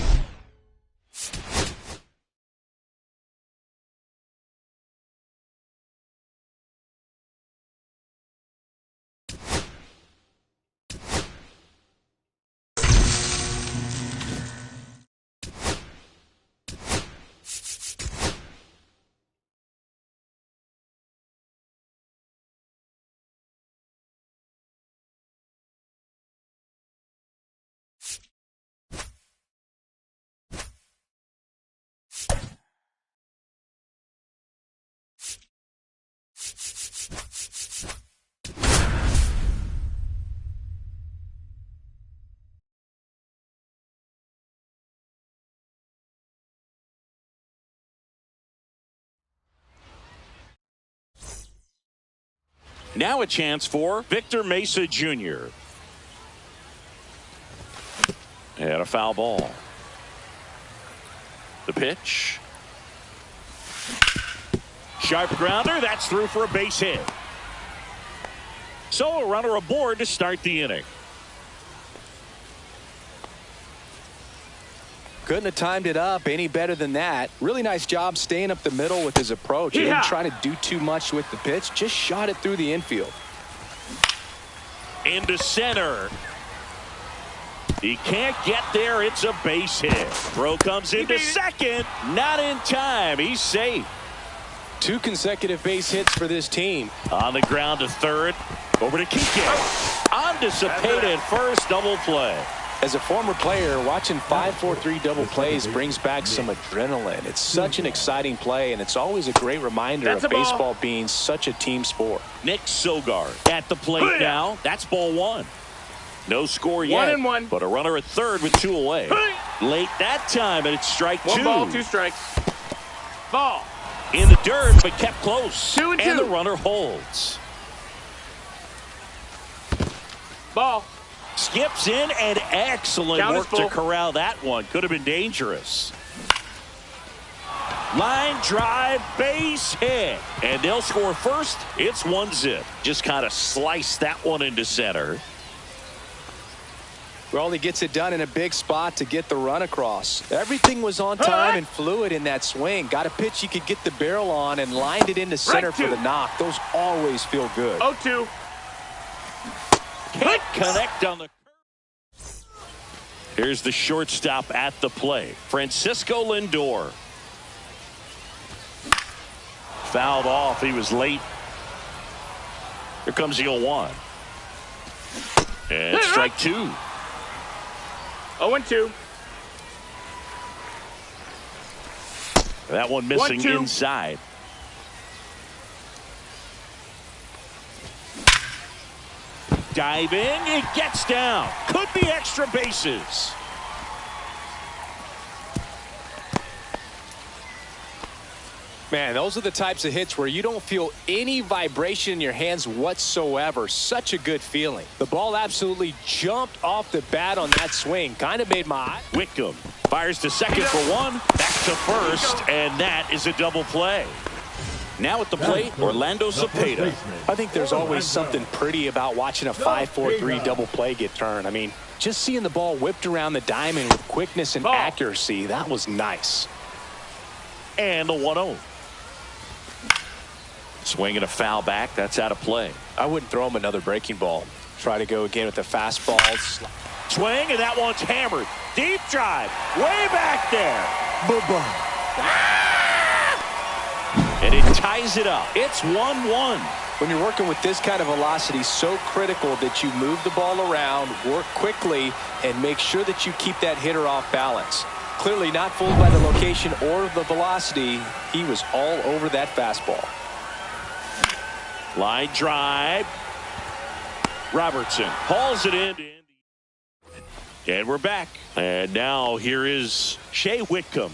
Now a chance for Victor Mesa Jr. And a foul ball. The pitch. Sharp grounder. That's through for a base hit. So a runner aboard to start the inning. Couldn't have timed it up any better than that. Really nice job staying up the middle with his approach. He didn't try to do too much with the pitch. Just shot it through the infield. Into center. He can't get there. It's a base hit. Throw comes into second. Not in time. He's safe. 2 consecutive base hits for this team. On the ground to third. Over to Kike. On to Cepeda at first. Double play. As a former player, watching 5-4-3 double plays brings back some adrenaline. It's such an exciting play, and it's always a great reminder of baseball being such a team sport. Nick Sogard at the plate now. That's ball one. No score yet, 1-1. but a runner at third with 2 away. Late that time, and it's strike 2. 1 ball, 2 strikes. Ball. In the dirt, but kept close. 2-2. And the runner holds. Ball. Skips in, and excellent Count is work to full. corral that one. Could have been dangerous. Line drive, base hit. And they'll score first. It's 1-0. Just kind of slice that one into center. Well, he gets it done in a big spot to get the run across. Everything was on time and fluid in that swing. Got a pitch he could get the barrel on and lined it into center for the knock. Those always feel good. 0-2. Can't connect on the curve. Here's the shortstop at the plate, Francisco Lindor. Fouled off. He was late. Here comes the 0-1. And strike two. 0-2. That one missing 1-2. inside. Diving, it gets down. Could be extra bases. Man, those are the types of hits where you don't feel any vibration in your hands whatsoever. Such a good feeling. The ball absolutely jumped off the bat on that swing. Kind of made my eye. Wickham fires to second for one. Back to first, and that is a double play. Now at the plate, Orlando Cepeda. I think there's always something pretty about watching a 5-4-3 double play get turned. I mean, just seeing the ball whipped around the diamond with quickness and accuracy, that was nice. And the 1-0. Swing and a foul back. That's out of play. I wouldn't throw him another breaking ball. Try to go again with the fastball. Swing, and that one's hammered. Deep drive. Way back there. And it ties it up. It's 1-1. When you're working with this kind of velocity, so critical that you move the ball around, work quickly, and make sure that you keep that hitter off balance. Clearly not fooled by the location or the velocity. He was all over that fastball. Line drive. Robertson hauls it in. And we're back. And now here is Shea Whitcomb.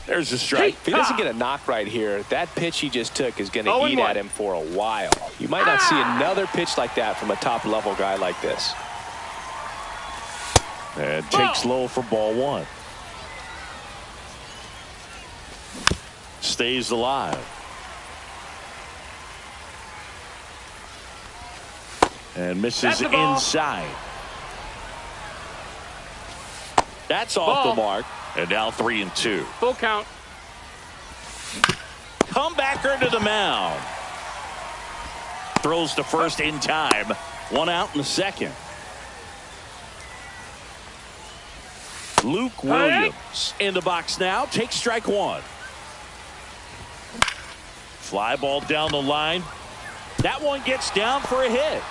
There's a strike. If he doesn't get a knock right here, that pitch he just took is going to eat at him for a while. You might not see another pitch like that from a top-level guy like this. And takes low for ball one. Stays alive. And misses inside. That's off the mark. And now 3-2. Full count. Comebacker to the mound. Throws to first in time. One out in the second. Luke Williams in the box now. Takes strike one. Fly ball down the line. That one gets down for a hit.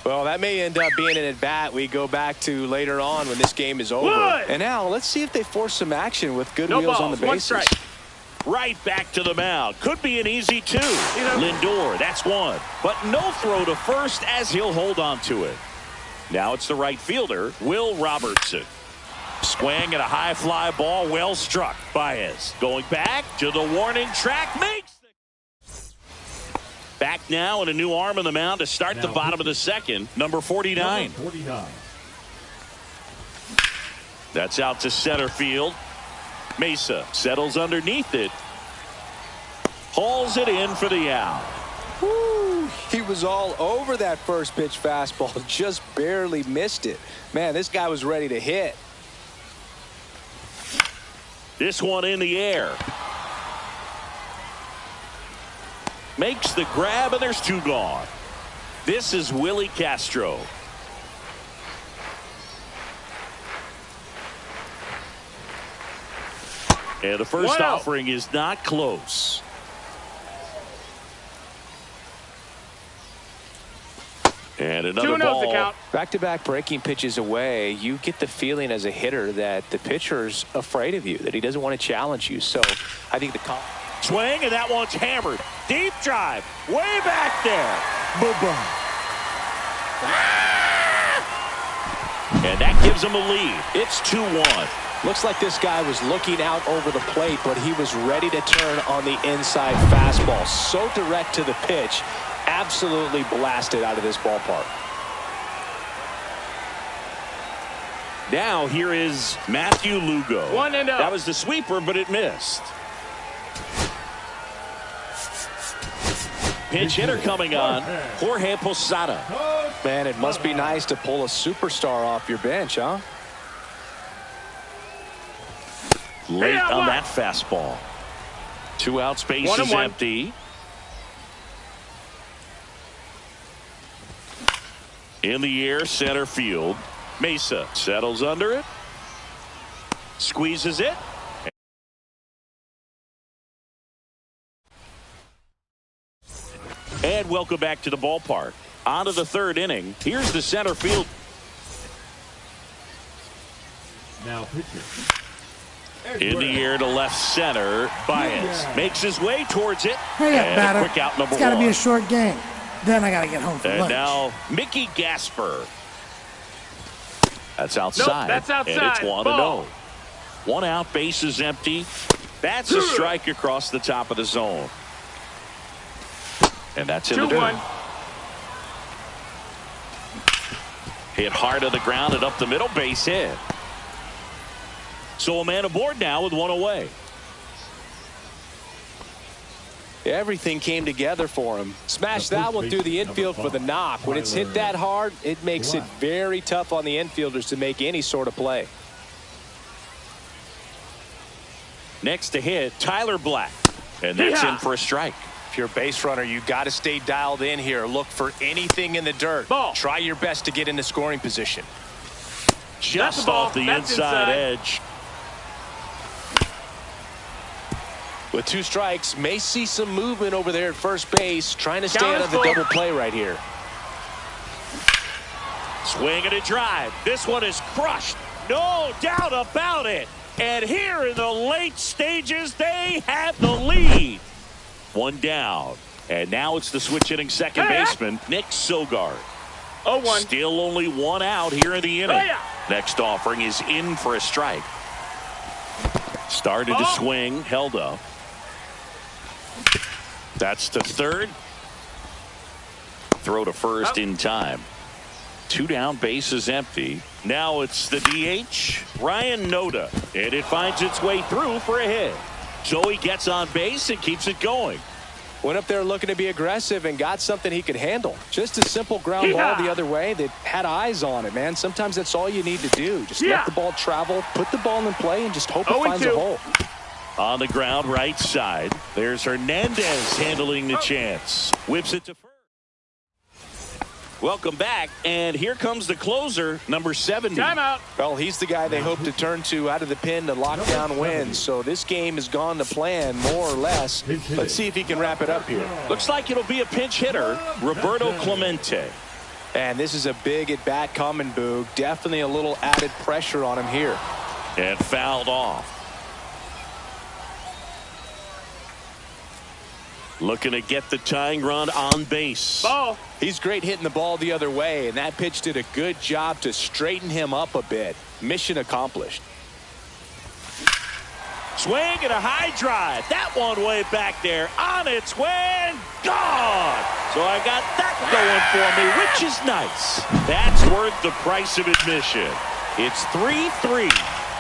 Well, that may end up being an at-bat we go back to later on when this game is over. And now let's see if they force some action with good wheels on the bases. Right back to the mound. Could be an easy two. Lindor, that's one. But no throw to first as he'll hold on to it. Now it's the right fielder, Will Robertson. Swing at a high fly ball, well struck. Baez going back to the warning track. Makes back now and a new arm on the mound to start the bottom of the second. Number 49. That's out to center field. Mesa settles underneath it. Hauls it in for the out. Woo, he was all over that first pitch fastball. Just barely missed it. Man, this guy was ready to hit. This one in the air. Makes the grab, and there's two gone. This is Willie Castro. And the first offering is not close. And another ball. Back-to-back breaking pitches away, you get the feeling as a hitter that the pitcher's afraid of you, that he doesn't want to challenge you. So I think the call. Swing, and that one's hammered. Deep drive. Way back there. Boom. And that gives them a lead. It's 2-1. Looks like this guy was looking out over the plate, but he was ready to turn on the inside fastball. So direct to the pitch. Absolutely blasted out of this ballpark. Now here is Matthew Lugo. 1-0. That was the sweeper, but it missed. Pinch hitter coming on, Jorge Posada. Man, it must be nice to pull a superstar off your bench, huh? Late on that fastball. 2 outs, base is empty. In the air, center field. Mesa settles under it. Squeezes it. And welcome back to the ballpark. On to the 3rd inning. Here's the center field. Now pitching. In the air to left center. Baez makes his way towards it. Hurry up, batter. Quick out number It's got to be one. a short game. Then I got to get home for And lunch. now Mickey Gasper. That's outside. Nope, that's outside. And it's 1-0. Ball. 1 out, base is empty. That's a strike across the top of the zone. And that's in the dirt. 2-1. Hit hard to the ground and up the middle, base hit. So a man aboard now with 1 away. Everything came together for him. Smashed that one through the infield for the knock. When it's hit that hard, it makes it very tough on the infielders to make any sort of play. Next to hit, Tyler Black. And that's in for a strike. If you're a base runner, you got to stay dialed in here. Look for anything in the dirt. Ball. Try your best to get into scoring position. Just ball. off the That's inside inside. edge. With 2 strikes, may see some movement over there at first base, trying to stay Count out is of the full. double play right here. Swing and a drive. This one is crushed. No doubt about it. And here in the late stages, they have the lead. 1 down. And now it's the switch hitting second baseman, Nick Sogard. 0-1. Still only 1 out here in the inning. Hey-ya. Next offering is in for a strike. Started to swing, held up. That's to third. Throw to first in time. 2 down, base is empty. Now it's the DH, Ryan Noda. And it finds its way through for a hit. So he gets on base and keeps it going. Went up there looking to be aggressive and got something he could handle. Just a simple ground ball the other way that had eyes on it, man. Sometimes that's all you need to do. Just let the ball travel, put the ball in play, and just hope it finds a hole. On the ground, right side. There's Hernandez handling the chance. Whips it to first. Welcome back, and here comes the closer, number 70. Timeout. Well, he's the guy they hope to turn to out of the pen to lock down wins. So this game has gone to plan, more or less. Let's see if he can wrap it up here. Looks like it'll be a pinch hitter, Roberto Clemente. And this is a big at-bat coming, Boog. Definitely a little added pressure on him here. And fouled off. Looking to get the tying run on base. Ball. He's great hitting the ball the other way, and that pitch did a good job to straighten him up a bit. Mission accomplished. Swing and a high drive. That one way back there. On its way and gone. So I got that going for me, which is nice. That's worth the price of admission. It's 3-3.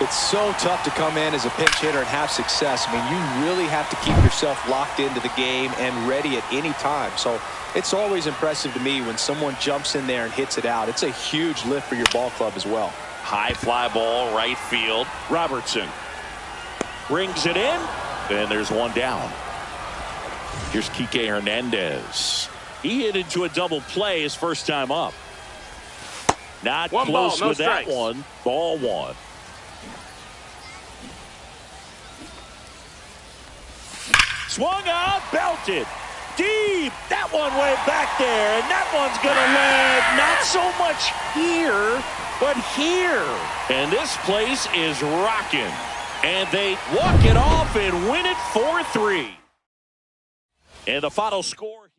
It's so tough to come in as a pinch hitter and have success. I mean, you really have to keep yourself locked into the game and ready at any time. So it's always impressive to me when someone jumps in there and hits it out. It's a huge lift for your ball club as well. High fly ball, right field. Robertson brings it in, and there's 1 down. Here's Kike Hernandez. He hit into a double play his first time up. Not One close ball, no with that strikes. one. Ball 1. Swung out, belted. Deep. That one way back there. And that one's going to land not so much here, but here. And this place is rocking. And they walk it off and win it 4-3. And the final score.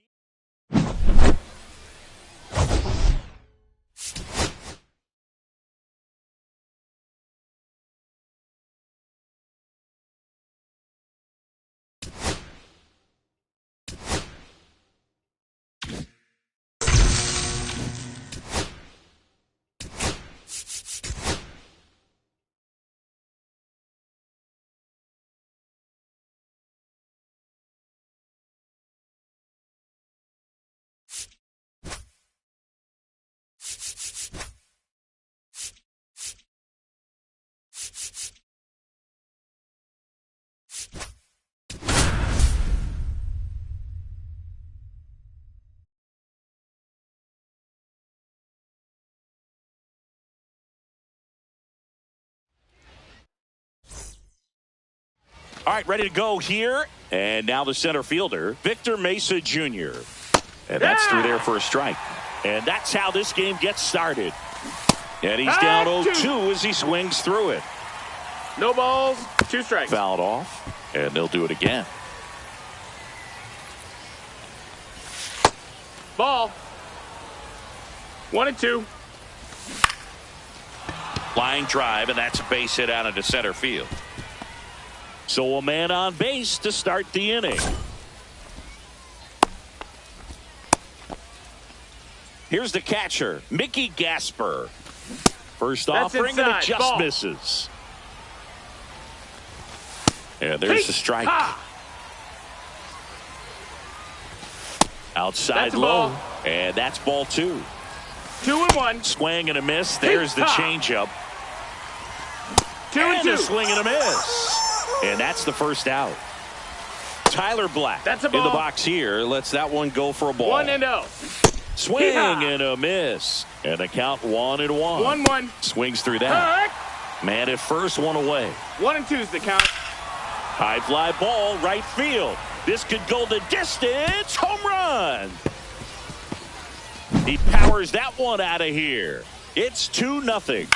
All right, ready to go here. And now the center fielder, Victor Mesa Jr. And that's through there for a strike. And that's how this game gets started. And he's down 0-2 as he swings through it. No balls, 2 strikes. Fouled off, and they'll do it again. Ball. 1-2. Line drive, and that's a base hit out into center field. So a man on base to start the inning. Here's the catcher, Mickey Gasper. First offering, and it just ball. misses. And there's the strike. Outside That's low, ball. and that's ball 2. 2-1. Swing and a miss. There's the changeup. 2-2. A swing and a miss. And that's the first out. Tyler Black That's a in the ball. box here. Lets that one go for a ball. 1-0. Swing and a miss. And a count 1-1. 1-1. Swings through that. Man at first, one away. 1-2's the count. High fly ball, right field. This could go the distance. Home run. He powers that one out of here. It's 2-0.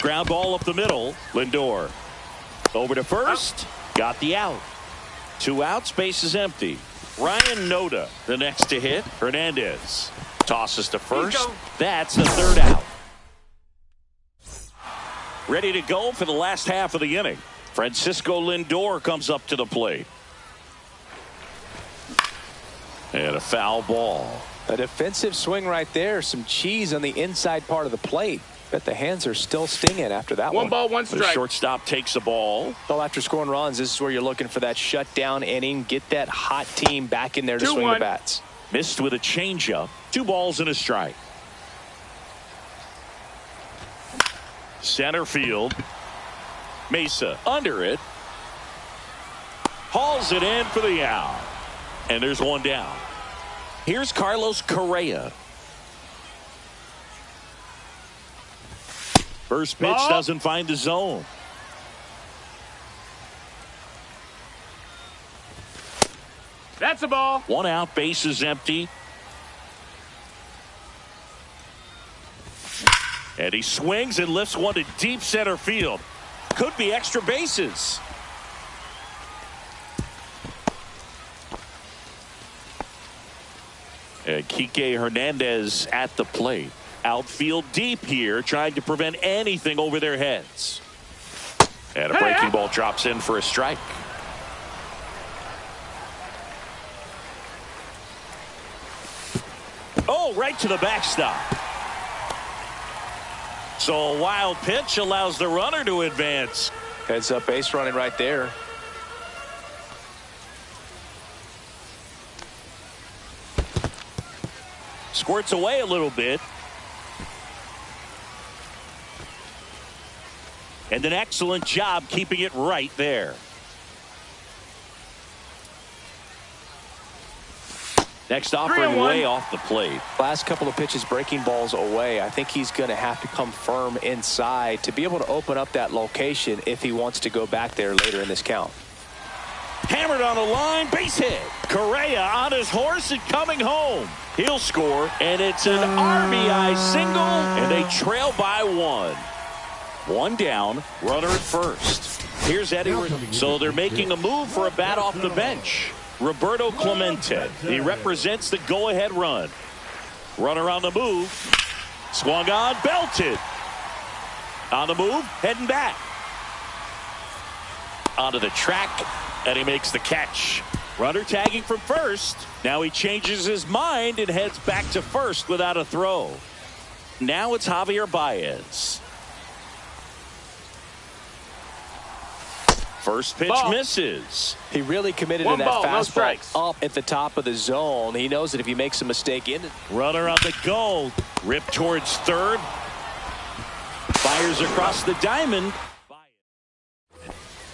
Ground ball up the middle. Lindor. Over to first. Got the out. 2 outs. Base is empty. Ryan Noda, the next to hit. Hernandez tosses to first. That's the 3rd out. Ready to go for the last half of the inning. Francisco Lindor comes up to the plate. And a foul ball. A defensive swing right there. Some cheese on the inside part of the plate. Bet the hands are still stinging after that one. 1 ball, 1 strike. The shortstop takes the ball. Well, after scoring runs, this is where you're looking for that shutdown inning. Get that hot team back in there to swing the bats. Missed with a changeup. 2 balls and a strike. Center field. Mesa under it. Hauls it in for the out. And there's one down. Here's Carlos Correa. First pitch doesn't find the zone. That's a ball. 1 out, base is empty. And he swings and lifts one to deep center field. Could be extra bases. And Kike Hernandez at the plate. Outfield deep here, trying to prevent anything over their heads. And a breaking ball drops in for a strike. Oh, right to the backstop. So a wild pitch allows the runner to advance. Heads up base running right there. Squirts away a little bit. And an excellent job keeping it right there. Next offering way off the plate. Last couple of pitches breaking balls away. I think he's going to have to come firm inside to be able to open up that location if he wants to go back there later in this count. Hammered on the line, base hit. Correa on his horse and coming home. He'll score, and it's an RBI single, and they trail by 1. 1 down, runner at first. Here's Eddie. So they're making a move for a bat off the bench. Roberto Clemente. He represents the go-ahead run. Runner on the move. Swung on, belted. On the move, heading back. Onto the track, and he makes the catch. Runner tagging from first. Now he changes his mind and heads back to first without a throw. Now it's Javier Baez. First pitch misses. He really committed to that fastball up at the top of the zone. He knows that if he makes a mistake in it. Runner on the go. Rip towards third. Fires across the diamond.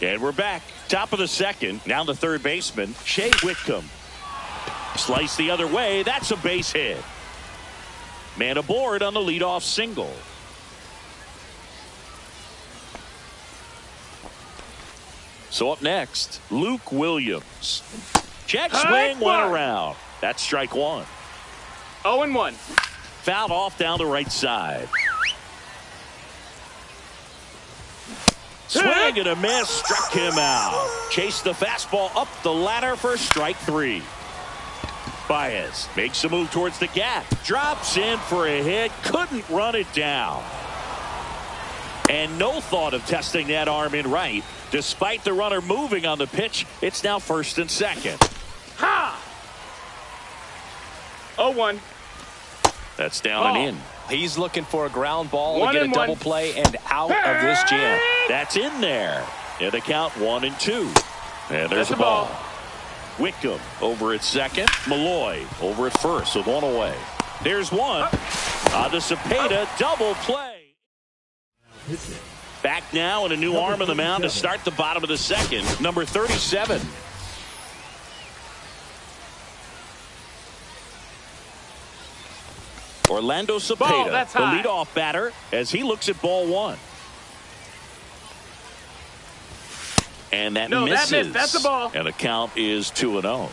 And we're back. Top of the second. Now the third baseman, Shea Whitcomb. Slice the other way. That's a base hit. Man aboard on the leadoff single. So up next, Luke Williams. Check swing, one around. That's strike one. 0-1. Fouled off down the right side. Swing and a miss, struck him out. Chased the fastball up the ladder for strike three. Baez makes a move towards the gap. Drops in for a hit. Couldn't run it down. And no thought of testing that arm in right. Despite the runner moving on the pitch, it's now first and second. Ha! 0-1. That's down and in. He's looking for a ground ball to 1-1. get a double play and out of this jam. That's in there. And the count 1-2. And there's the ball. Wickham over at second. Malloy over at first with one away. There's one. On the Cepeda double play. Back now and a new arm on the mound to start the bottom of the second. Number 37. Orlando Cepeda, the leadoff batter, as he looks at ball one. And that misses. That missed. That's a ball. And the count is 2-0.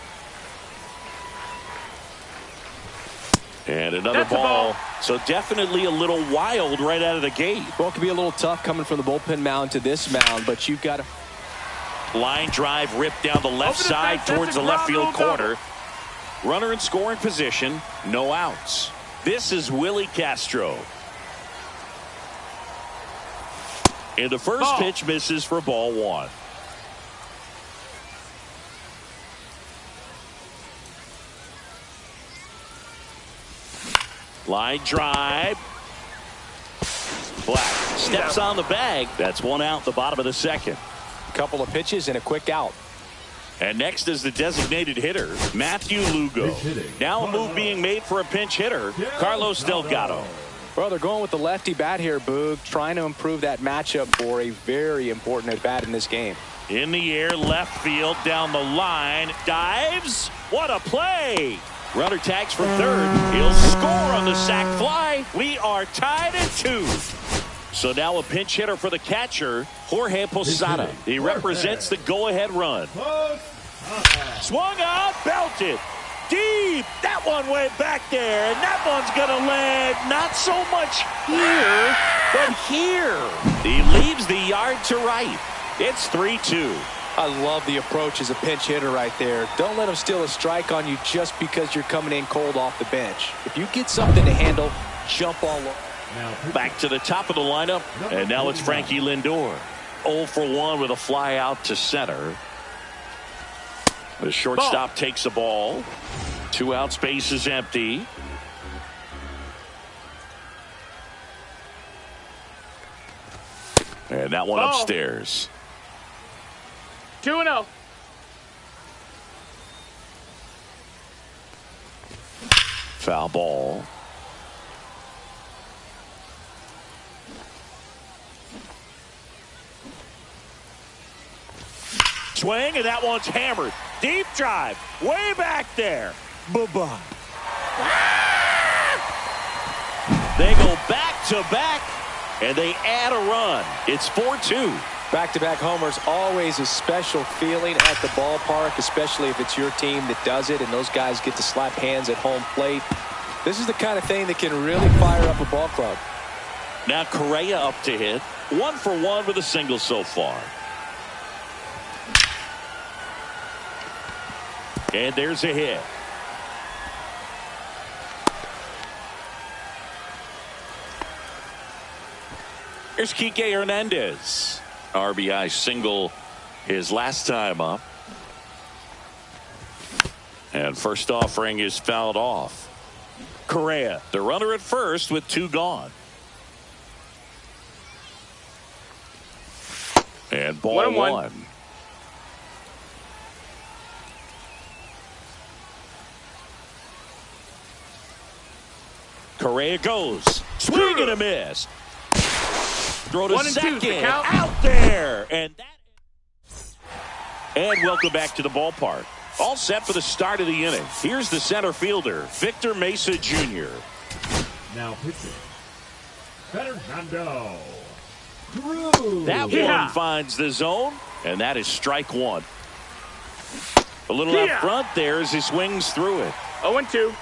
And another ball. So definitely a little wild right out of the gate. Well, it could be a little tough coming from the bullpen mound to this mound, but you've got to. Line drive ripped down the left side towards the left field corner. Runner in scoring position. No outs. This is Willie Castro. And the first pitch misses for ball one. Line drive. Black steps on the bag. That's one out, the bottom of the second. Couple of pitches and a quick out. And next is the designated hitter, Matthew Lugo. Now a move being made for a pinch hitter, Carlos Delgado. Well, they're going with the lefty bat here, Boog, trying to improve that matchup for a very important at bat in this game. In the air, left field, down the line, dives. What a play! Runner tags from third. He'll score on the sac fly. We are tied at 2. So now a pinch hitter for the catcher, Jorge Posada. He represents the go-ahead run. Swung on, belted. Deep. That one went back there, and that one's going to land not so much here, but here. He leaves the yard to right. It's 3-2. I love the approach as a pinch hitter right there. Don't let him steal a strike on you just because you're coming in cold off the bench. If you get something to handle, jump all over. Back to the top of the lineup, and now it's Frankie Lindor. 0 for 1 with a fly out to center. The shortstop takes the ball. 2 out, space is empty. And that one upstairs. 2-0. Foul ball. Swing, and that one's hammered. Deep drive. Way back there. Bye-bye. They go back to back, and they add a run. It's 4-2. Back-to-back homers, always a special feeling at the ballpark, especially if it's your team that does it and those guys get to slap hands at home plate. This is the kind of thing that can really fire up a ball club. Now Correa up to hit. 1 for 1 with a single so far. And there's a hit. Here's Kike Hernandez. RBI single his last time up. And first offering is fouled off. Correa, the runner at first with 2 gone. And ball 1. Correa goes. Swing and a miss. Throw to second. Out there. And welcome back to the ballpark. All set for the start of the inning. Here's the center fielder, Victor Mesa Jr. Now pitching, Fernando. That one finds the zone. And that is strike one. A little up front there as he swings through it. 0-2.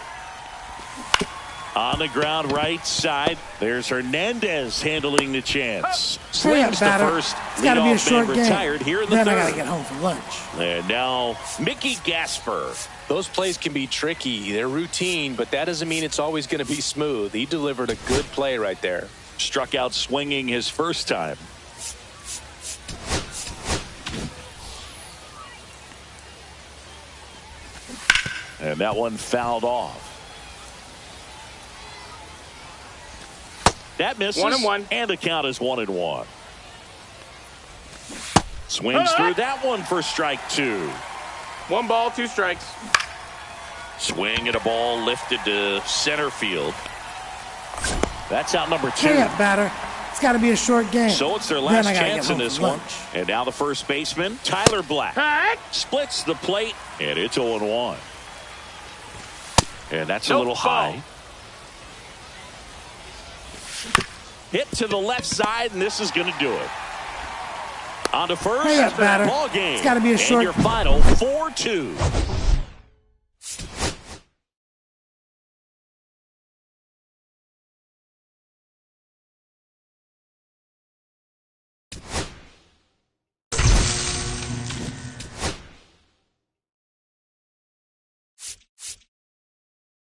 On the ground right side. There's Hernandez handling the chance. Hurry up, Swings the batter. first. It's got to be a short game. Retired here in the then third. I got to get home for lunch. And now Mickey Gasper. Those plays can be tricky. They're routine, but that doesn't mean it's always going to be smooth. He delivered a good play right there. Struck out swinging his first time. And that one fouled off. That misses. 1-1. And the count is 1-1. Swings through that one for strike two. 1 ball, 2 strikes. Swing at a ball lifted to center field. That's out number 2. Hurry up, batter. It's got to be a short game. So it's their Then last I gotta chance get in home this for one. lunch. And now the first baseman, Tyler Black. Hut. Splits the plate, and it's 0-1. And that's a Nope, little ball. high. Hit to the left side, and this is going to do it. On to first. Hurry up, batter. Ball game. It's gotta be a and short- your final 4-2.